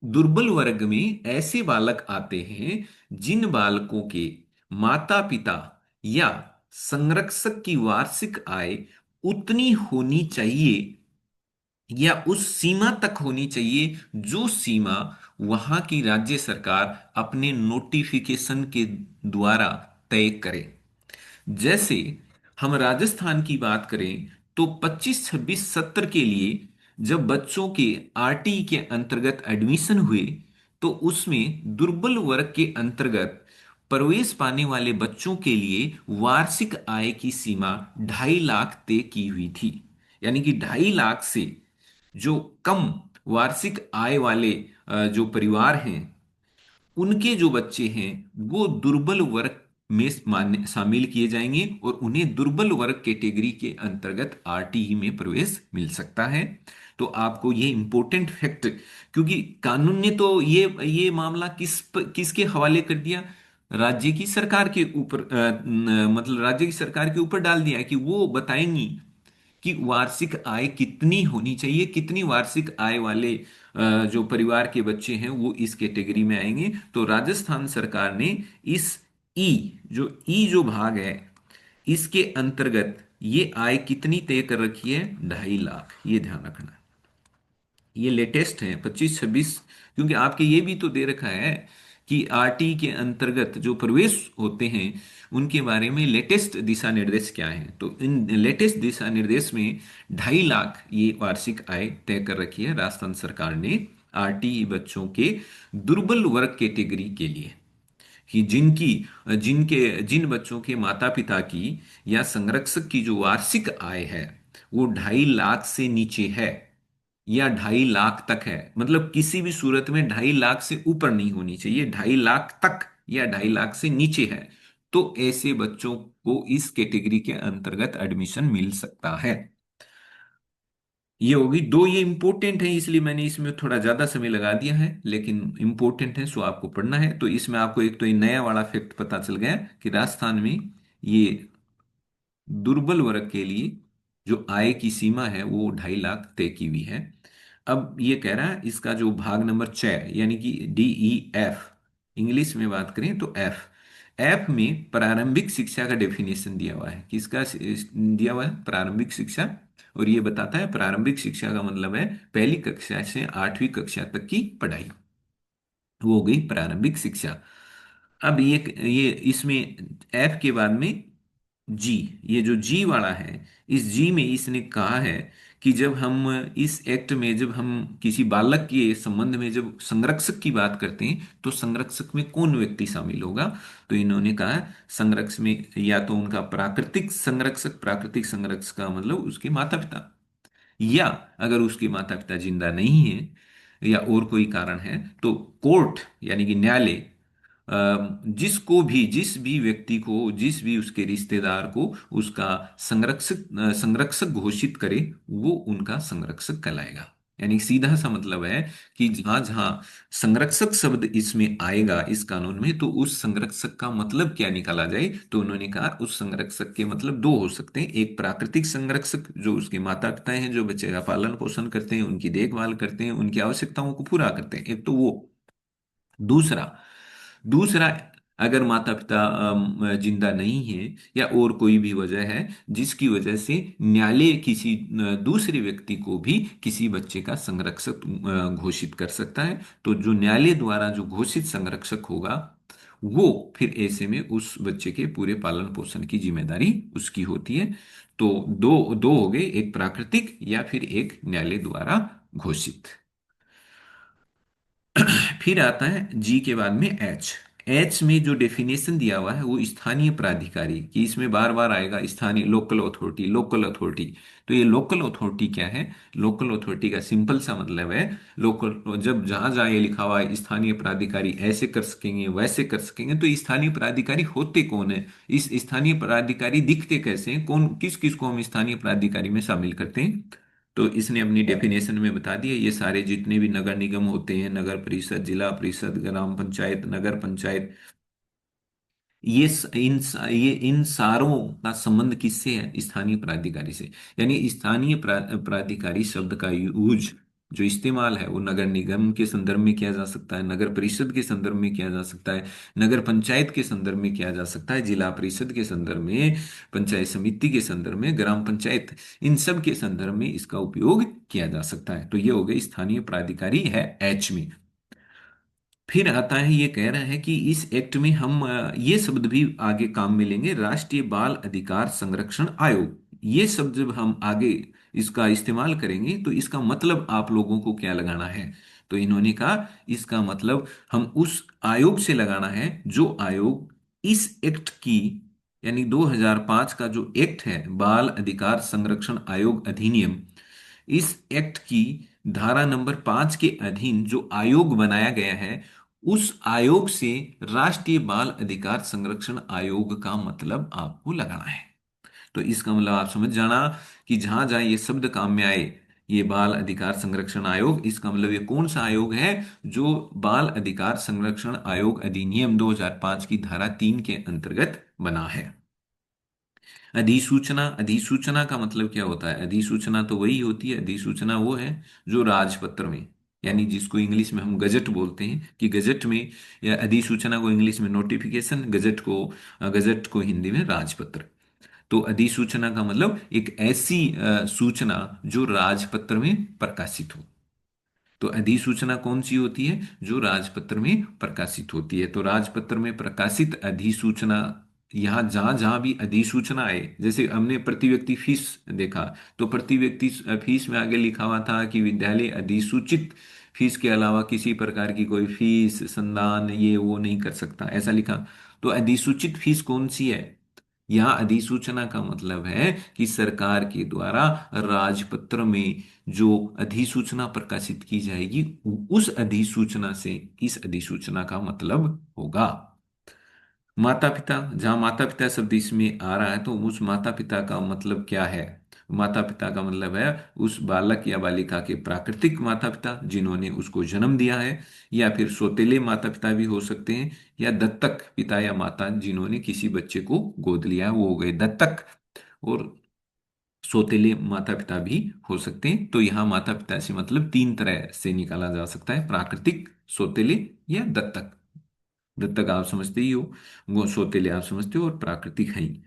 दुर्बल वर्ग में ऐसे बालक आते हैं जिन बालकों के माता पिता या संरक्षक की वार्षिक आय उतनी होनी चाहिए या उस सीमा तक होनी चाहिए जो सीमा वहां की राज्य सरकार अपने नोटिफिकेशन के द्वारा तय करे। जैसे हम राजस्थान की बात करें तो 25 26 सत्र के लिए जब बच्चों के आरटी के अंतर्गत एडमिशन हुए, तो उसमें दुर्बल वर्ग के अंतर्गत प्रवेश पाने वाले बच्चों के लिए वार्षिक आय की सीमा 2.5 लाख तय की हुई थी। यानी कि 2.5 लाख से जो कम वार्षिक आय वाले जो परिवार हैं, उनके जो बच्चे हैं वो दुर्बल वर्ग में शामिल किए जाएंगे और उन्हें दुर्बल वर्ग कैटेगरी के अंतर्गत आरटीई में प्रवेश मिल सकता है। तो आपको ये इंपॉर्टेंट फैक्ट, क्योंकि कानून ने तो ये मामला किसके हवाले कर दिया, राज्य की सरकार के ऊपर, मतलब राज्य की सरकार के ऊपर डाल दिया कि वो बताएंगी कि वार्षिक आय कितनी होनी चाहिए, कितनी वार्षिक आय वाले जो परिवार के बच्चे हैं वो इस कैटेगरी में आएंगे। तो राजस्थान सरकार ने इस ई जो भाग है, इसके अंतर्गत ये आय कितनी तय कर रखी है, 2.5 लाख, ये ध्यान रखना है। ये लेटेस्ट है 25 26, क्योंकि आपके ये भी तो दे रखा है कि आरटी के अंतर्गत जो प्रवेश होते हैं उनके बारे में लेटेस्ट दिशा निर्देश क्या है। तो इन लेटेस्ट दिशा निर्देश में 2.5 लाख ये वार्षिक आय तय कर रखी है राजस्थान सरकार ने आरटी बच्चों के दुर्बल वर्ग कैटेगरी के लिए, कि जिनकी जिनके जिन बच्चों के माता पिता की या संरक्षक की जो वार्षिक आय है वो 2.5 लाख से नीचे है, या 2.5 लाख तक है, मतलब किसी भी सूरत में 2.5 लाख से ऊपर नहीं होनी चाहिए, 2.5 लाख तक या 2.5 लाख से नीचे है, तो ऐसे बच्चों को इस कैटेगरी के अंतर्गत एडमिशन मिल सकता है। ये होगी दो, ये इंपॉर्टेंट है इसलिए मैंने इसमें थोड़ा ज्यादा समय लगा दिया है, लेकिन इंपॉर्टेंट है सो आपको पढ़ना है। तो इसमें आपको एक तो ये नया वाला फैक्ट पता चल गया कि राजस्थान में ये दुर्बल वर्ग के लिए जो आय की सीमा है वो 2.5 लाख तय की हुई है। अब ये कह रहा है इसका जो भाग नंबर 6 यानी कि DEF, इंग्लिश में बात करें तो एफ, एफ में प्रारंभिक शिक्षा का डेफिनेशन दिया हुआ है, किसका दिया हुआ है, प्रारंभिक शिक्षा। और ये बताता है प्रारंभिक शिक्षा का मतलब है पहली कक्षा से 8वीं कक्षा तक की पढ़ाई, वो हो गई प्रारंभिक शिक्षा। अब ये इसमें एफ के बाद में जी, ये जो जी वाला है, इस जी में इसने कहा है कि जब हम इस एक्ट में जब हम किसी बालक के संबंध में जब संरक्षक की बात करते हैं तो संरक्षक में कौन व्यक्ति शामिल होगा। तो इन्होंने कहा संरक्षक में या तो उनका प्राकृतिक संरक्षक, प्राकृतिक संरक्षक का मतलब उसके माता पिता, या अगर उसके माता पिता जिंदा नहीं है या और कोई कारण है तो कोर्ट यानी कि न्यायालय, जिसको भी जिस भी व्यक्ति को जिस भी उसके रिश्तेदार को उसका संरक्षक घोषित करे वो उनका संरक्षक कहलाएगा। यानी सीधा सा मतलब है कि जहां जहां संरक्षक शब्द इसमें आएगा इस कानून में, तो उस संरक्षक का मतलब क्या निकाला जाए, तो उन्होंने कहा उस संरक्षक के मतलब दो हो सकते हैं। एक प्राकृतिक संरक्षक जो उसके माता पिता हैं, जो बच्चे का पालन पोषण करते हैं, उनकी देखभाल करते हैं, उनकी आवश्यकताओं को पूरा करते हैं, एक तो वो। दूसरा दूसरा अगर माता पिता जिंदा नहीं है या और कोई भी वजह है जिसकी वजह से न्यायालय किसी दूसरे व्यक्ति को भी किसी बच्चे का संरक्षक घोषित कर सकता है, तो जो न्यायालय द्वारा जो घोषित संरक्षक होगा वो फिर ऐसे में उस बच्चे के पूरे पालन पोषण की जिम्मेदारी उसकी होती है। तो दो दो हो गए, एक प्राकृतिक या फिर एक न्यायालय द्वारा घोषित। फिर आता है जी के बाद में एच। एच में जो डेफिनेशन दिया हुआ है वो स्थानीय प्राधिकारी की, इसमें बार बार आएगा स्थानीय, लोकल अथॉरिटी, लोकल अथॉरिटी। तो ये लोकल अथॉरिटी क्या है, लोकल अथॉरिटी का सिंपल सा मतलब है लोकल, जब जहां जहां ये लिखा हुआ है स्थानीय प्राधिकारी ऐसे कर सकेंगे वैसे कर सकेंगे, तो स्थानीय प्राधिकारी होते कौन है, इस स्थानीय प्राधिकारी दिखते कैसे हैं, कौन किस किस को हम स्थानीय प्राधिकारी में शामिल करते हैं। तो इसने अपनी डेफिनेशन में बता दिया ये सारे जितने भी नगर निगम होते हैं, नगर परिषद, जिला परिषद, ग्राम पंचायत, नगर पंचायत, ये इन सारों का संबंध किससे है, स्थानीय प्राधिकारी से। यानी स्थानीय प्राधिकारी शब्द का यूज जो इस्तेमाल है वो नगर निगम के संदर्भ में किया जा सकता है, नगर परिषद के संदर्भ में किया जा सकता है, नगर पंचायत के संदर्भ में किया जा सकता है, जिला परिषद के संदर्भ में, पंचायत समिति के संदर्भ में, ग्राम पंचायत, इन सब के संदर्भ में इसका उपयोग किया जा सकता है। तो ये हो गई स्थानीय प्राधिकारी है एच में। फिर आता है ये कह रहा है कि इस एक्ट में हम ये शब्द भी आगे काम में लेंगे, राष्ट्रीय बाल अधिकार संरक्षण आयोग। ये शब्द जब हम आगे इसका इस्तेमाल करेंगे तो इसका मतलब आप लोगों को क्या लगाना है, तो इन्होंने कहा इसका मतलब हम उस आयोग से लगाना है जो आयोग इस एक्ट की, यानी 2005 का जो एक्ट है बाल अधिकार संरक्षण आयोग अधिनियम, इस एक्ट की धारा नंबर 5 के अधीन जो आयोग बनाया गया है उस आयोग से राष्ट्रीय बाल अधिकार संरक्षण आयोग का मतलब आपको लगाना है। तो इसका मतलब आप समझ जाना कि जहां जहां ये शब्द काम में आए, ये बाल अधिकार संरक्षण आयोग, इसका मतलब ये कौन सा आयोग है, जो बाल अधिकार संरक्षण आयोग अधिनियम 2005 की धारा 3 के अंतर्गत बना है। अधिसूचना, अधिसूचना का मतलब क्या होता है, अधिसूचना तो वही होती है, अधिसूचना वो है जो राजपत्र में, यानी जिसको इंग्लिश में हम गजट बोलते हैं कि गजट में, या अधिसूचना को इंग्लिश में नोटिफिकेशन, गजट को हिंदी में राजपत्र। तो अधिसूचना का मतलब एक ऐसी सूचना जो राजपत्र में प्रकाशित हो। तो अधिसूचना कौन सी होती है, जो राजपत्र में प्रकाशित होती है। तो राजपत्र में प्रकाशित अधिसूचना, यहाँ जहां जहां भी अधिसूचना आए, जैसे हमने प्रति व्यक्ति फीस देखा, तो प्रति व्यक्ति फीस में आगे लिखा हुआ था कि विद्यालय अधिसूचित फीस के अलावा किसी प्रकार की कोई फीस संदान ये वो नहीं कर सकता, ऐसा लिखा। तो अधिसूचित फीस कौन सी है, यहाँ अधिसूचना का मतलब है कि सरकार के द्वारा राजपत्र में जो अधिसूचना प्रकाशित की जाएगी, उस अधिसूचना से इस अधिसूचना का मतलब होगा। माता पिता, जहां माता पिता शब्द इसमें आ रहा है, तो उस माता पिता का मतलब क्या है? माता पिता का मतलब है उस बालक या बालिका के प्राकृतिक माता पिता जिन्होंने उसको जन्म दिया है, या फिर सौतेले माता पिता भी हो सकते हैं, या दत्तक पिता या माता जिन्होंने किसी बच्चे को गोद लिया है, वो हो गए दत्तक। और सौतेले माता पिता भी हो सकते हैं। तो यहाँ माता पिता से मतलब तीन तरह से निकाला जा सकता है: प्राकृतिक, सौतेले, या दत्तक। दत्तक आप समझते ही हो, वो सौतेले आप समझते हो, और प्राकृतिक है ही।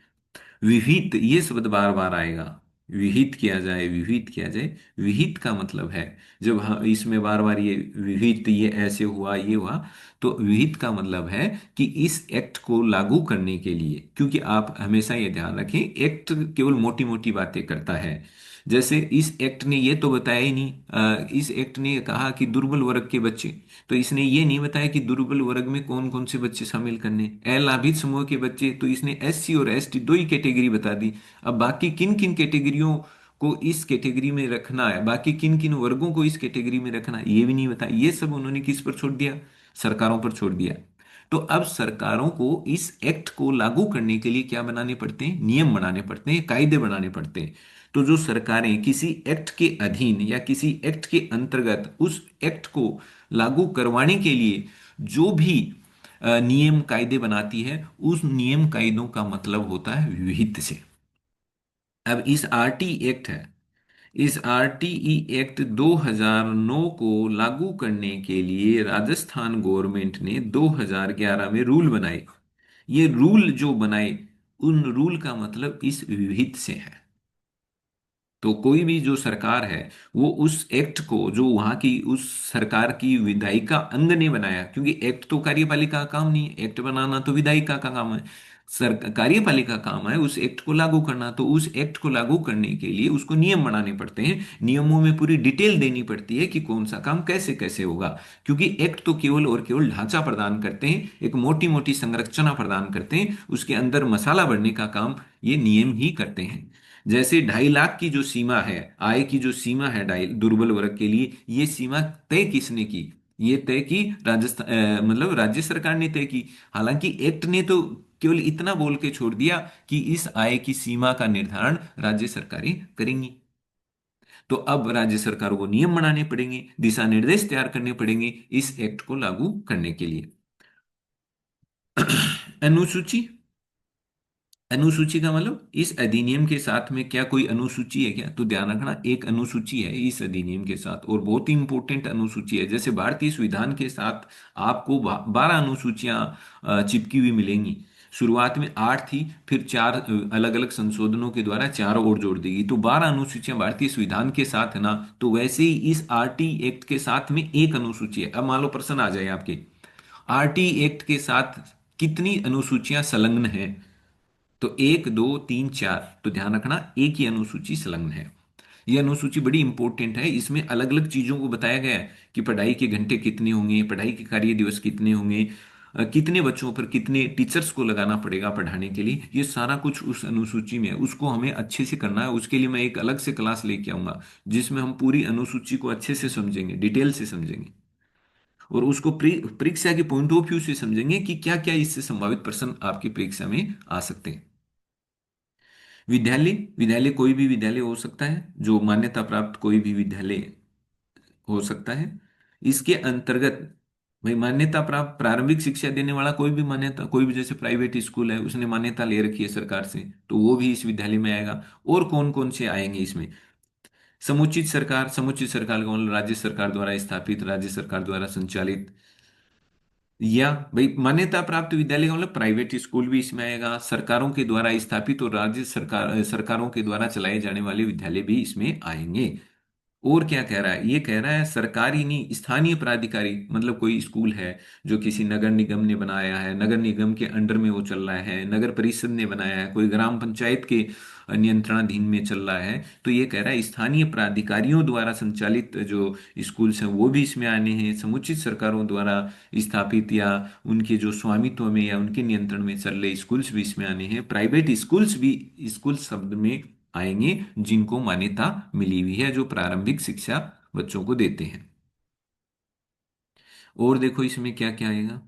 विहित ये शब्द बार बार आएगा। विहित किया जाए, विहित किया जाए। विहित का मतलब है, जब हम इसमें बार बार ये विहित, ये ऐसे हुआ, ये हुआ, तो विहित का मतलब है कि इस एक्ट को लागू करने के लिए, क्योंकि आप हमेशा ये ध्यान रखें, एक्ट केवल मोटी मोटी बातें करता है। जैसे इस एक्ट ने ये तो बताया ही नहीं, इस एक्ट ने कहा कि दुर्बल वर्ग के बच्चे, तो इसने ये नहीं बताया कि दुर्बल वर्ग में कौन कौन से बच्चे शामिल करने, अलाभित समूह के बच्चे, तो इसने एससी और एसटी दो ही कैटेगरी बता दी। अब बाकी किन किन कैटेगरियों को इस कैटेगरी में रखना है, बाकी किन किन वर्गों को इस कैटेगरी में रखना है, ये भी नहीं बताया। ये सब उन्होंने किस पर छोड़ दिया? सरकारों पर छोड़ दिया। तो अब सरकारों को इस एक्ट को लागू करने के लिए क्या बनाने पड़ते हैं? नियम बनाने पड़ते हैं, कायदे बनाने पड़ते हैं। तो जो सरकारें किसी एक्ट के अधीन या किसी एक्ट के अंतर्गत उस एक्ट को लागू करवाने के लिए जो भी नियम कायदे बनाती है, उस नियम कायदों का मतलब होता है विहित से। अब इस आरटी एक्ट है, इस आरटीई एक्ट 2009 को लागू करने के लिए राजस्थान गवर्नमेंट ने 2011 में रूल बनाए। ये रूल जो बनाए, उन रूल का मतलब इस विहित से है। तो कोई भी जो सरकार है, वो उस एक्ट को, जो वहां की उस सरकार की विधायिका अंग ने बनाया, क्योंकि एक्ट तो कार्यपालिका का काम नहीं है, एक्ट बनाना तो विधायिका का काम है। सर कार्यपालिका का काम है उस एक्ट को लागू करना। तो उस एक्ट को लागू करने के लिए उसको नियम बनाने पड़ते हैं, नियमों में पूरी डिटेल देनी पड़ती है कि कौन सा काम कैसे कैसे होगा। क्योंकि एक्ट तो केवल और केवल ढांचा प्रदान करते हैं, एक मोटी मोटी संरचना प्रदान करते हैं, उसके अंदर मसाला भरने का काम ये नियम ही करते हैं। जैसे 2.5 लाख की जो सीमा है, आय की जो सीमा है, ढाई दुर्बल वर्ग के लिए, ये सीमा तय किसने की? ये तय की राजस्थान, मतलब राज्य सरकार ने तय की। हालांकि एक्ट ने तो केवल इतना बोल के छोड़ दिया कि इस आय की सीमा का निर्धारण राज्य सरकारें करेंगी। तो अब राज्य सरकारों को नियम बनाने पड़ेंगे, दिशा निर्देश तैयार करने पड़ेंगे इस एक्ट को लागू करने के लिए। अनुसूची, अनुसूची का मतलब इस अधिनियम के साथ में क्या कोई अनुसूची है क्या? तो ध्यान रखना, एक अनुसूची है इस अधिनियम के साथ, और बहुत ही इंपॉर्टेंट अनुसूची है। जैसे भारतीय संविधान के साथ आपको 12 अनुसूचियां चिपकी हुई मिलेंगी। शुरुआत में 8 थी, फिर 4 अलग अलग संशोधनों के द्वारा 4 और जोड़ दी गई, तो 12 अनुसूचियां भारतीय संविधान के साथ है ना। तो वैसे ही इस आरटी एक्ट के साथ में एक अनुसूची है। अब मान लो प्रश्न आ जाए आपके, आरटी एक्ट के साथ कितनी अनुसूचियां संलग्न हैं? तो 1 2 3 4, तो ध्यान रखना एक ही अनुसूची संलग्न है। यह अनुसूची बड़ी इंपॉर्टेंट है, इसमें अलग अलग चीजों को बताया गया है कि पढ़ाई के घंटे कितने होंगे, पढ़ाई के कार्य दिवस कितने होंगे, कितने बच्चों पर कितने टीचर्स को लगाना पड़ेगा पढ़ाने के लिए, ये सारा कुछ उस अनुसूची में है। उसको हमें अच्छे से करना है, उसके लिए मैं एक अलग से क्लास लेके आऊंगा, जिसमें हम पूरी अनुसूची को अच्छे से समझेंगे, डिटेल से समझेंगे, और उसको परीक्षा के पॉइंट ऑफ व्यू से समझेंगे कि क्या क्या इससे संभावित प्रश्न आपकी परीक्षा में आ सकते हैं। विद्यालय, विद्यालय कोई भी विद्यालय हो सकता है, जो मान्यता प्राप्त कोई भी विद्यालय हो सकता है। इसके अंतर्गत भाई मान्यता प्राप्त प्रारंभिक शिक्षा देने वाला कोई भी मान्यता, कोई भी जैसे प्राइवेट स्कूल है, उसने मान्यता ले रखी है सरकार से, तो वो भी इस विद्यालय में आएगा। और कौन कौन से आएंगे इसमें? समुचित सरकार, समुचित सरकार का मतलब राज्य सरकार द्वारा स्थापित, राज्य सरकार द्वारा संचालित, या भाई मान्यता प्राप्त विद्यालय का मतलब प्राइवेट स्कूल भी इसमें आएगा, सरकारों के द्वारा स्थापित और राज्य सरकारों के द्वारा चलाए जाने वाले विद्यालय भी इसमें आएंगे। और क्या कह रहा है, ये कह रहा है सरकारी नहीं, स्थानीय प्राधिकारी, मतलब कोई स्कूल है जो किसी नगर निगम ने बनाया है, नगर निगम के अंडर में वो चल रहा है, नगर परिषद ने बनाया है, कोई ग्राम पंचायत के नियंत्रणाधीन में चल रहा है, तो ये कह रहा है स्थानीय प्राधिकारियों द्वारा संचालित जो स्कूल्स हैं वो भी इसमें आने हैं, समुचित सरकारों द्वारा स्थापित या उनके जो स्वामित्व में या उनके नियंत्रण में चल रहे स्कूल्स भी इसमें आने हैं, प्राइवेट स्कूल्स भी स्कूल शब्द में आएंगे जिनको मान्यता मिली हुई है, जो प्रारंभिक शिक्षा बच्चों को देते हैं। और देखो इसमें क्या क्या आएगा।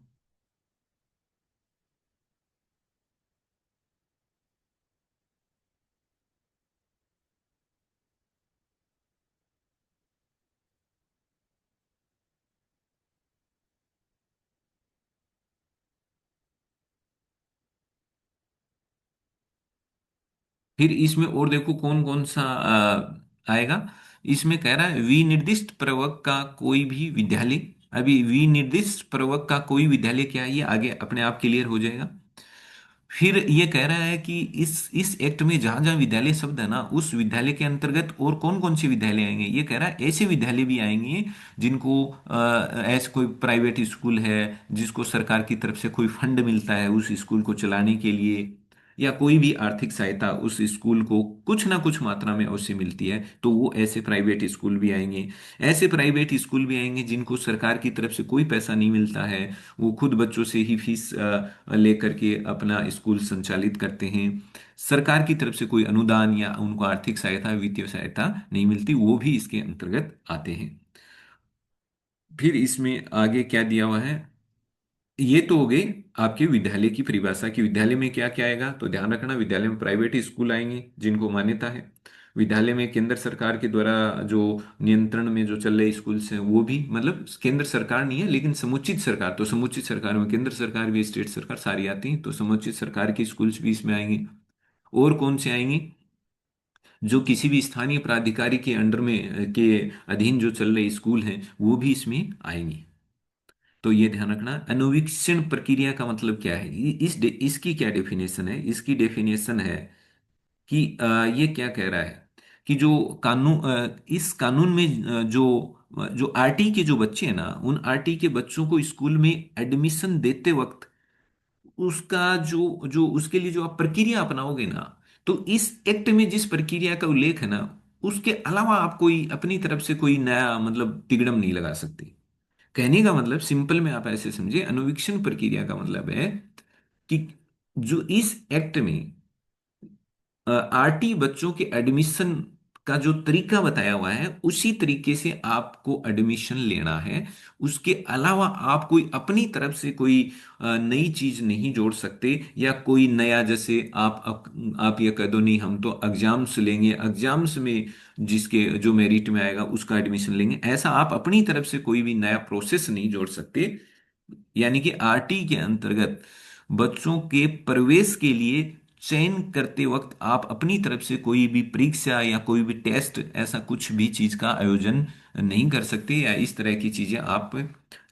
फिर इसमें और देखो कौन कौन सा आएगा। इसमें कह रहा है विनिर्दिष्ट प्रवर्ग का कोई भी विद्यालय। अभी विनिर्दिष्ट प्रवर्ग का कोई विद्यालय क्या है, ये आगे अपने आप क्लियर हो जाएगा। फिर ये कह रहा है कि इस एक्ट में जहां जहां विद्यालय शब्द है ना, उस विद्यालय के अंतर्गत और कौन कौन से विद्यालय आएंगे, ये कह रहा है ऐसे विद्यालय भी आएंगे जिनको ऐसे कोई प्राइवेट स्कूल है जिसको सरकार की तरफ से कोई फंड मिलता है उस स्कूल को चलाने के लिए, या कोई भी आर्थिक सहायता उस स्कूल को कुछ ना कुछ मात्रा में अवश्य मिलती है, तो वो ऐसे प्राइवेट स्कूल भी आएंगे। ऐसे प्राइवेट स्कूल भी आएंगे जिनको सरकार की तरफ से कोई पैसा नहीं मिलता है, वो खुद बच्चों से ही फीस लेकर के अपना स्कूल संचालित करते हैं, सरकार की तरफ से कोई अनुदान या उनको आर्थिक सहायता वित्तीय सहायता नहीं मिलती, वो भी इसके अंतर्गत आते हैं। फिर इसमें आगे क्या दिया हुआ है, ये तो हो गई आपके विद्यालय की परिभाषा की विद्यालय में क्या क्या आएगा। तो ध्यान रखना विद्यालय में प्राइवेट स्कूल आएंगे जिनको मान्यता है, विद्यालय में केंद्र सरकार के द्वारा जो नियंत्रण में जो चल रहे स्कूल्स हैं वो भी, मतलब केंद्र सरकार नहीं है लेकिन समुचित सरकार, तो समुचित सरकार में केंद्र सरकार भी स्टेट सरकार सारी आती हैं, तो समुचित सरकार की स्कूल्स भी इसमें आएंगे। और कौन से आएंगे, जो किसी भी स्थानीय प्राधिकारी के अंडर में के अधीन जो चल रहे स्कूल हैं वो भी इसमें आएंगे। तो ये ध्यान रखना अनुवीक्षण प्रक्रिया का मतलब क्या है, इसकी क्या डेफिनेशन है, इसकी डेफिनेशन है कि ये क्या कह रहा है कि जो कानून इस कानून में जो आरटी के जो बच्चे हैं ना, उन आरटी के बच्चों को स्कूल में एडमिशन देते वक्त उसका जो जो उसके लिए जो आप प्रक्रिया अपनाओगे ना, तो इस एक्ट में जिस प्रक्रिया का उल्लेख है ना, उसके अलावा आप कोई अपनी तरफ से कोई नया मतलब तिगड़म नहीं लगा सकते। कहने का मतलब सिंपल में आप ऐसे समझे, अनुवीक्षण प्रक्रिया का मतलब है कि जो इस एक्ट में आरटी बच्चों के एडमिशन का जो तरीका बताया हुआ है उसी तरीके से आपको एडमिशन लेना है। उसके अलावा आप कोई अपनी तरफ से कोई नई चीज नहीं जोड़ सकते, या कोई नया जैसे आप ये कह दो नहीं हम तो एग्जाम्स लेंगे, एग्जाम्स में जिसके जो मेरिट में आएगा उसका एडमिशन लेंगे, ऐसा आप अपनी तरफ से कोई भी नया प्रोसेस नहीं जोड़ सकते। यानी कि आरटी के अंतर्गत बच्चों के प्रवेश के लिए चयन करते वक्त आप अपनी तरफ से कोई भी परीक्षा या कोई भी टेस्ट ऐसा कुछ भी चीज का आयोजन नहीं कर सकते, या इस तरह की चीजें आप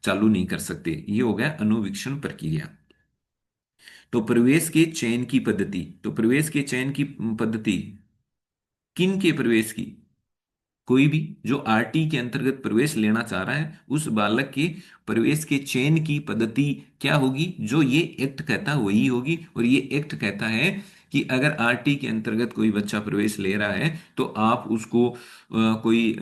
चालू नहीं कर सकते। ये हो गया अनुवीक्षण प्रक्रिया। तो प्रवेश के चयन की पद्धति, तो प्रवेश के चयन की पद्धति किन के प्रवेश की, कोई भी जो आरटी के अंतर्गत प्रवेश लेना चाह रहा है उस बालक के प्रवेश के चयन की पद्धति क्या होगी, जो ये एक्ट कहता है वही होगी। और ये एक्ट कहता है कि अगर आरटी के अंतर्गत कोई बच्चा प्रवेश ले रहा है तो आप उसको कोई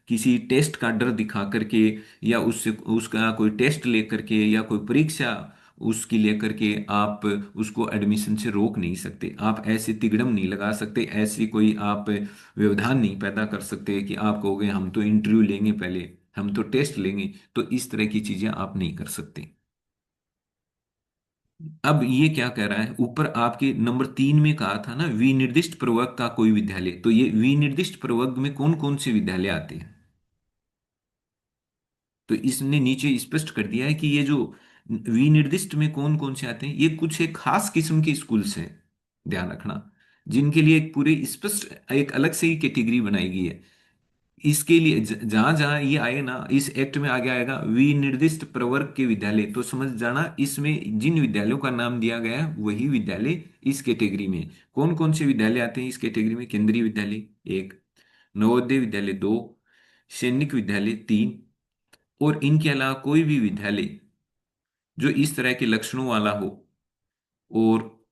किसी टेस्ट का डर दिखा करके, या उससे उसका कोई टेस्ट लेकर के या कोई परीक्षा उसकी लेकर के आप उसको एडमिशन से रोक नहीं सकते, आप ऐसे तिगड़म नहीं लगा सकते, ऐसी कोई आप व्यवधान नहीं पैदा कर सकते कि आप कहोगे हम तो इंटरव्यू लेंगे पहले, हम तो टेस्ट लेंगे, तो इस तरह की चीजें आप नहीं कर सकते। अब ये क्या कह रहा है, ऊपर आपके नंबर 3 में कहा था ना विनिर्दिष्ट प्रवर्ग का कोई विद्यालय, तो ये विनिर्दिष्ट प्रवर्ग में कौन कौन से विद्यालय आते हैं, तो इसने नीचे स्पष्ट कर दिया है कि ये जो विनिर्दिष्ट में कौन कौन से आते हैं, ये कुछ एक खास किस्म के स्कूल्स हैं, ध्यान रखना, जिनके लिए एक पूरे स्पष्ट एक अलग से ही कैटेगरी बनाई गई है। इसके लिए जहां जहां ये आए ना इस एक्ट में आगे आएगा विनिर्दिष्ट प्रवर्ग के विद्यालय, तो समझ जाना इसमें जिन विद्यालयों का नाम दिया गया है वही विद्यालय इस कैटेगरी में। कौन कौन से विद्यालय आते हैं इस कैटेगरी में, केंद्रीय विद्यालय एक, नवोदय विद्यालय दो, सैनिक विद्यालय 3, और इनके अलावा कोई भी विद्यालय जो इस तरह के लक्षणों वाला हो और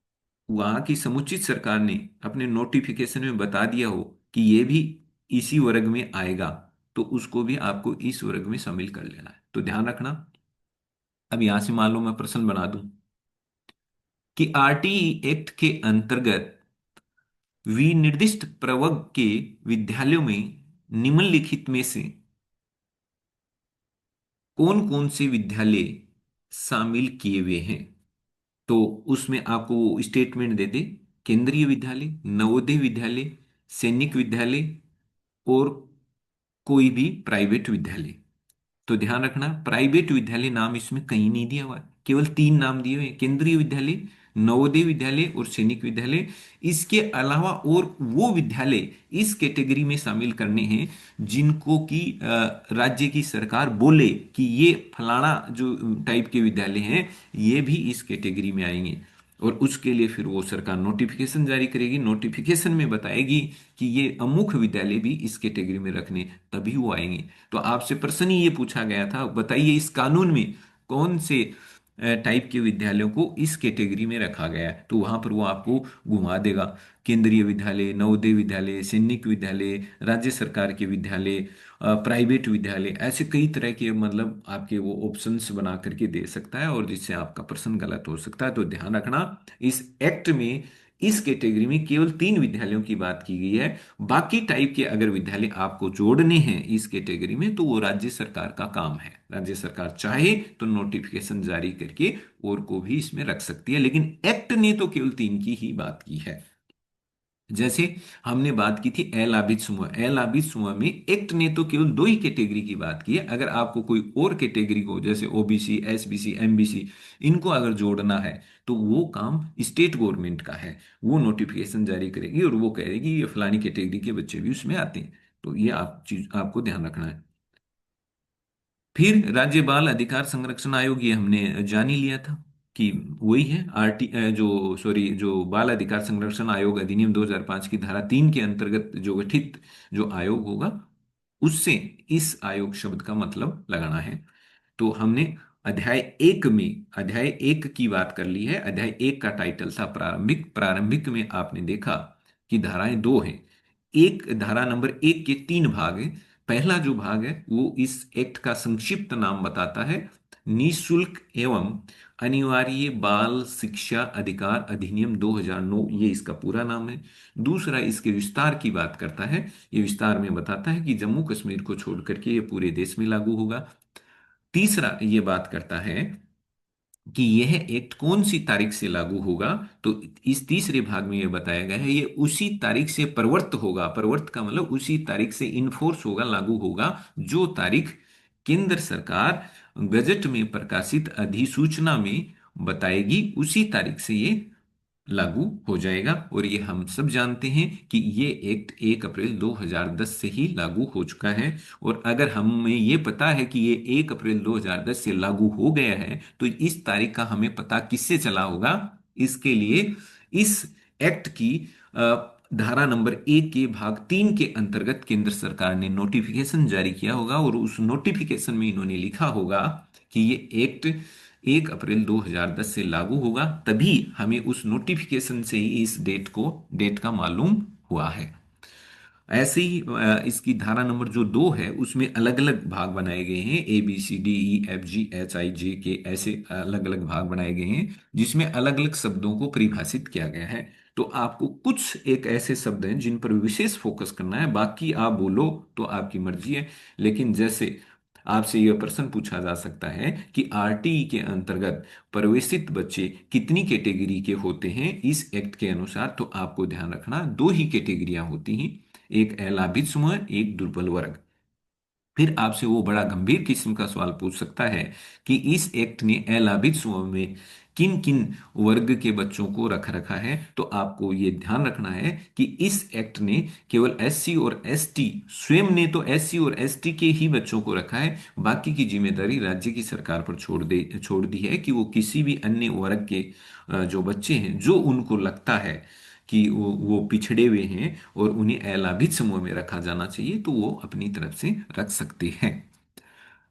वहां की समुचित सरकार ने अपने नोटिफिकेशन में बता दिया हो कि ये भी इसी वर्ग में आएगा, तो उसको भी आपको इस वर्ग में शामिल कर लेना है। तो ध्यान रखना। अब यहां से मान लो मैं प्रश्न बना दूं कि आरटीई एक्ट के अंतर्गत विनिर्दिष्ट प्रवर्ग के विद्यालयों में निम्नलिखित में से कौन कौन से विद्यालय शामिल किए हुए हैं। तो उसमें आपको वो स्टेटमेंट दे दे, केंद्रीय विद्यालय, नवोदय विद्यालय, सैनिक विद्यालय और कोई भी प्राइवेट विद्यालय। तो ध्यान रखना, प्राइवेट विद्यालय नाम इसमें कहीं नहीं दिया हुआ है, केवल तीन नाम दिए हुए हैं, केंद्रीय विद्यालय, नवोदय विद्यालय और सैनिक विद्यालय। इसके अलावा और वो विद्यालय इस कैटेगरी में शामिल करने हैं जिनको कि राज्य की सरकार बोले कि ये फलाना जो टाइप के विद्यालय हैं ये भी इस कैटेगरी में आएंगे। और उसके लिए फिर वो सरकार नोटिफिकेशन जारी करेगी, नोटिफिकेशन में बताएगी कि ये अमुक विद्यालय भी इस कैटेगरी में रखने, तभी वो आएंगे। तो आपसे प्रश्न ही ये पूछा गया था, बताइए इस कानून में कौन से टाइप के विद्यालयों को इस कैटेगरी में रखा गया है। तो वहां पर वो आपको घुमा देगा, केंद्रीय विद्यालय, नवोदय विद्यालय, सैनिक विद्यालय, राज्य सरकार के विद्यालय, प्राइवेट विद्यालय, ऐसे कई तरह के मतलब आपके वो ऑप्शंस बना करके दे सकता है और जिससे आपका प्रश्न गलत हो सकता है। तो ध्यान रखना, इस एक्ट में इस कैटेगरी में केवल तीन विद्यालयों की बात की गई है। बाकी टाइप के अगर विद्यालय आपको जोड़ने हैं इस कैटेगरी में तो वो राज्य सरकार का काम है। राज्य सरकार चाहे तो नोटिफिकेशन जारी करके और को भी इसमें रख सकती है, लेकिन एक्ट ने तो केवल तीन की ही बात की है। जैसे हमने बात की थी अलाभित समूह, अलाभित समूह में एक्ट ने तो केवल दो ही कैटेगरी की बात की है। अगर आपको कोई और कैटेगरी को जैसे ओबीसी, एसबीसी, एमबीसी, इनको अगर जोड़ना है तो वो काम स्टेट गवर्नमेंट का है। वो नोटिफिकेशन जारी करेगी और वो कहेगी ये फलानी कैटेगरी के बच्चे भी उसमें आते हैं। तो ये आप चीज आपको ध्यान रखना है। फिर राज्य बाल अधिकार संरक्षण आयोग, ये हमने जान ही लिया था कि वही है जो सॉरी जो बाल अधिकार संरक्षण आयोग अधिनियम 2005 की धारा 3 के अंतर्गत जो गठित जो आयोग होगा, उससे इस आयोग शब्द का मतलब लगाना है। तो हमने अध्याय 1 की बात कर ली है। अध्याय 1 का टाइटल था प्रारंभिक। प्रारंभिक में आपने देखा कि धाराएं दो हैं। एक धारा नंबर 1 के तीन भाग हैं। पहला जो भाग है वो इस एक्ट का संक्षिप्त नाम बताता है, निशुल्क एवं अनिवार्य बाल शिक्षा अधिकार अधिनियम 2009, ये इसका पूरा नाम है। दूसरा इसके विस्तार की बात करता है। ये विस्तार में बताता है कि जम्मू कश्मीर को छोड़ करके ये पूरे देश में लागू होगा। तीसरा ये बात करता है कि यह एक्ट कौन सी तारीख से लागू होगा। तो इस तीसरे भाग में यह बताया गया है ये उसी तारीख से प्रवर्त होगा। प्रवर्त का मतलब उसी तारीख से इन्फोर्स होगा, लागू होगा, जो तारीख केंद्र सरकार गजट में प्रकाशित अधिसूचना में बताएगी, उसी तारीख से ये लागू हो जाएगा। और ये हम सब जानते हैं कि ये एक्ट 1 अप्रैल 2010 से ही लागू हो चुका है। और अगर हमें ये पता है कि ये 1 अप्रैल 2010 से लागू हो गया है तो इस तारीख का हमें पता किससे चला होगा। इसके लिए इस एक्ट की धारा नंबर 1 के भाग 3 के अंतर्गत केंद्र सरकार ने नोटिफिकेशन जारी किया होगा और उस नोटिफिकेशन में इन्होंने लिखा होगा कि ये एक्ट 1 अप्रैल 2010 से लागू होगा। तभी हमें उस नोटिफिकेशन से ही इस डेट का मालूम हुआ है। ऐसे ही इसकी धारा नंबर जो 2 है उसमें अलग अलग भाग बनाए गए हैं, ABCDEFGHIJK, ऐसे अलग अलग भाग बनाए गए हैं जिसमें अलग अलग शब्दों को परिभाषित किया गया है। तो आपको कुछ एक ऐसे शब्द हैं जिन पर विशेष फोकस करना है, बाकी आप बोलो तो आपकी मर्जी है। लेकिन जैसे आपसे यह प्रश्न पूछा जा सकता है कि आरटीई के अंतर्गत प्रवेशित बच्चे कितनी कैटेगरी के होते हैं इस एक्ट के अनुसार, तो आपको ध्यान रखना दो ही कैटेगरियां होती हैं, एक अलाभित समूह, एक दुर्बल वर्ग। फिर आपसे वो बड़ा गंभीर किस्म का सवाल पूछ सकता है कि इस एक्ट ने अलाभित समूह में किन किन वर्ग के बच्चों को रख रखा है। तो आपको ये ध्यान रखना है कि इस एक्ट ने केवल एससी और एसटी, स्वयं ने तो एससी और एसटी के ही बच्चों को रखा है, बाकी की जिम्मेदारी राज्य की सरकार पर छोड़ दी है कि वो किसी भी अन्य वर्ग के जो बच्चे हैं जो उनको लगता है कि वो पिछड़े हुए हैं और उन्हें अलाभित समूह में रखा जाना चाहिए, तो वो अपनी तरफ से रख सकते हैं।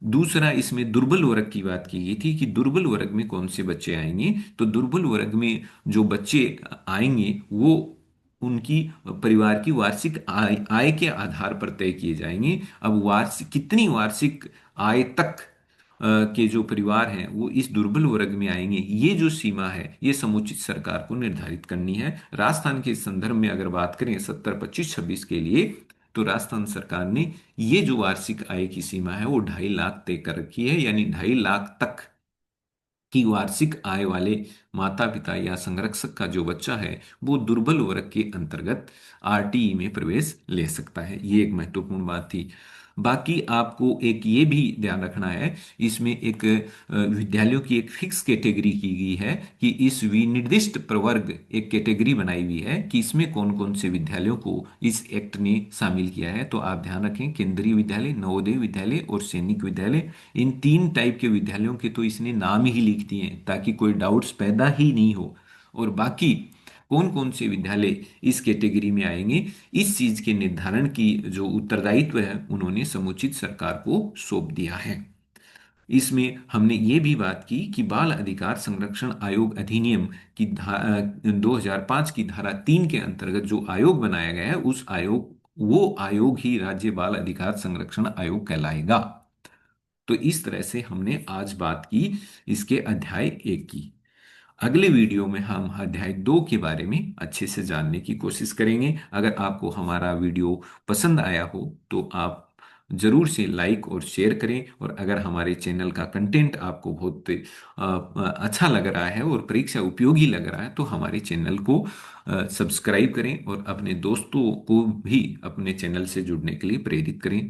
दूसरा, इसमें दुर्बल वर्ग की बात की गई थी कि दुर्बल वर्ग में कौन से बच्चे आएंगे। तो दुर्बल वर्ग में जो बच्चे आएंगे वो उनकी परिवार की वार्षिक आय के आधार पर तय किए जाएंगे। अब वार्षिक कितनी वार्षिक आय तक के जो परिवार हैं वो इस दुर्बल वर्ग में आएंगे, ये जो सीमा है ये समुचित सरकार को निर्धारित करनी है। राजस्थान के संदर्भ में अगर बात करें 70, 25, 26 के लिए, तो राजस्थान सरकार ने ये जो वार्षिक आय की सीमा है वो 2.5 लाख तय कर रखी है, यानी 2.5 लाख तक की वार्षिक आय वाले माता पिता या संरक्षक का जो बच्चा है वो दुर्बल वर्ग के अंतर्गत आरटीई में प्रवेश ले सकता है। ये एक महत्वपूर्ण बात थी। बाकी आपको एक ये भी ध्यान रखना है, इसमें एक विद्यालयों की एक फिक्स कैटेगरी की गई है कि इस विनिर्दिष्ट प्रवर्ग एक कैटेगरी बनाई हुई है कि इसमें कौन कौन से विद्यालयों को इस एक्ट ने शामिल किया है। तो आप ध्यान रखें, केंद्रीय विद्यालय, नवोदय विद्यालय और सैनिक विद्यालय, इन 3 टाइप के विद्यालयों के तो इसने नाम ही लिख दिए हैं ताकि कोई डाउट्स पैदा ही नहीं हो। और बाकी कौन कौन से विद्यालय इस कैटेगरी में आएंगे, इस चीज के निर्धारण की जो उत्तरदायित्व है उन्होंने समुचित सरकार को सौंप दिया है। इसमें हमने ये भी बात की कि बाल अधिकार संरक्षण आयोग अधिनियम की 2005 की धारा 3 के अंतर्गत जो आयोग बनाया गया है, उस आयोग वो आयोग ही राज्य बाल अधिकार संरक्षण आयोग कहलाएगा। तो इस तरह से हमने आज बात की इसके अध्याय 1 की। अगले वीडियो में हम अध्याय 2 के बारे में अच्छे से जानने की कोशिश करेंगे। अगर आपको हमारा वीडियो पसंद आया हो तो आप जरूर से लाइक और शेयर करें, और अगर हमारे चैनल का कंटेंट आपको बहुत अच्छा लग रहा है और परीक्षा उपयोगी लग रहा है तो हमारे चैनल को सब्सक्राइब करें और अपने दोस्तों को भी अपने चैनल से जुड़ने के लिए प्रेरित करें।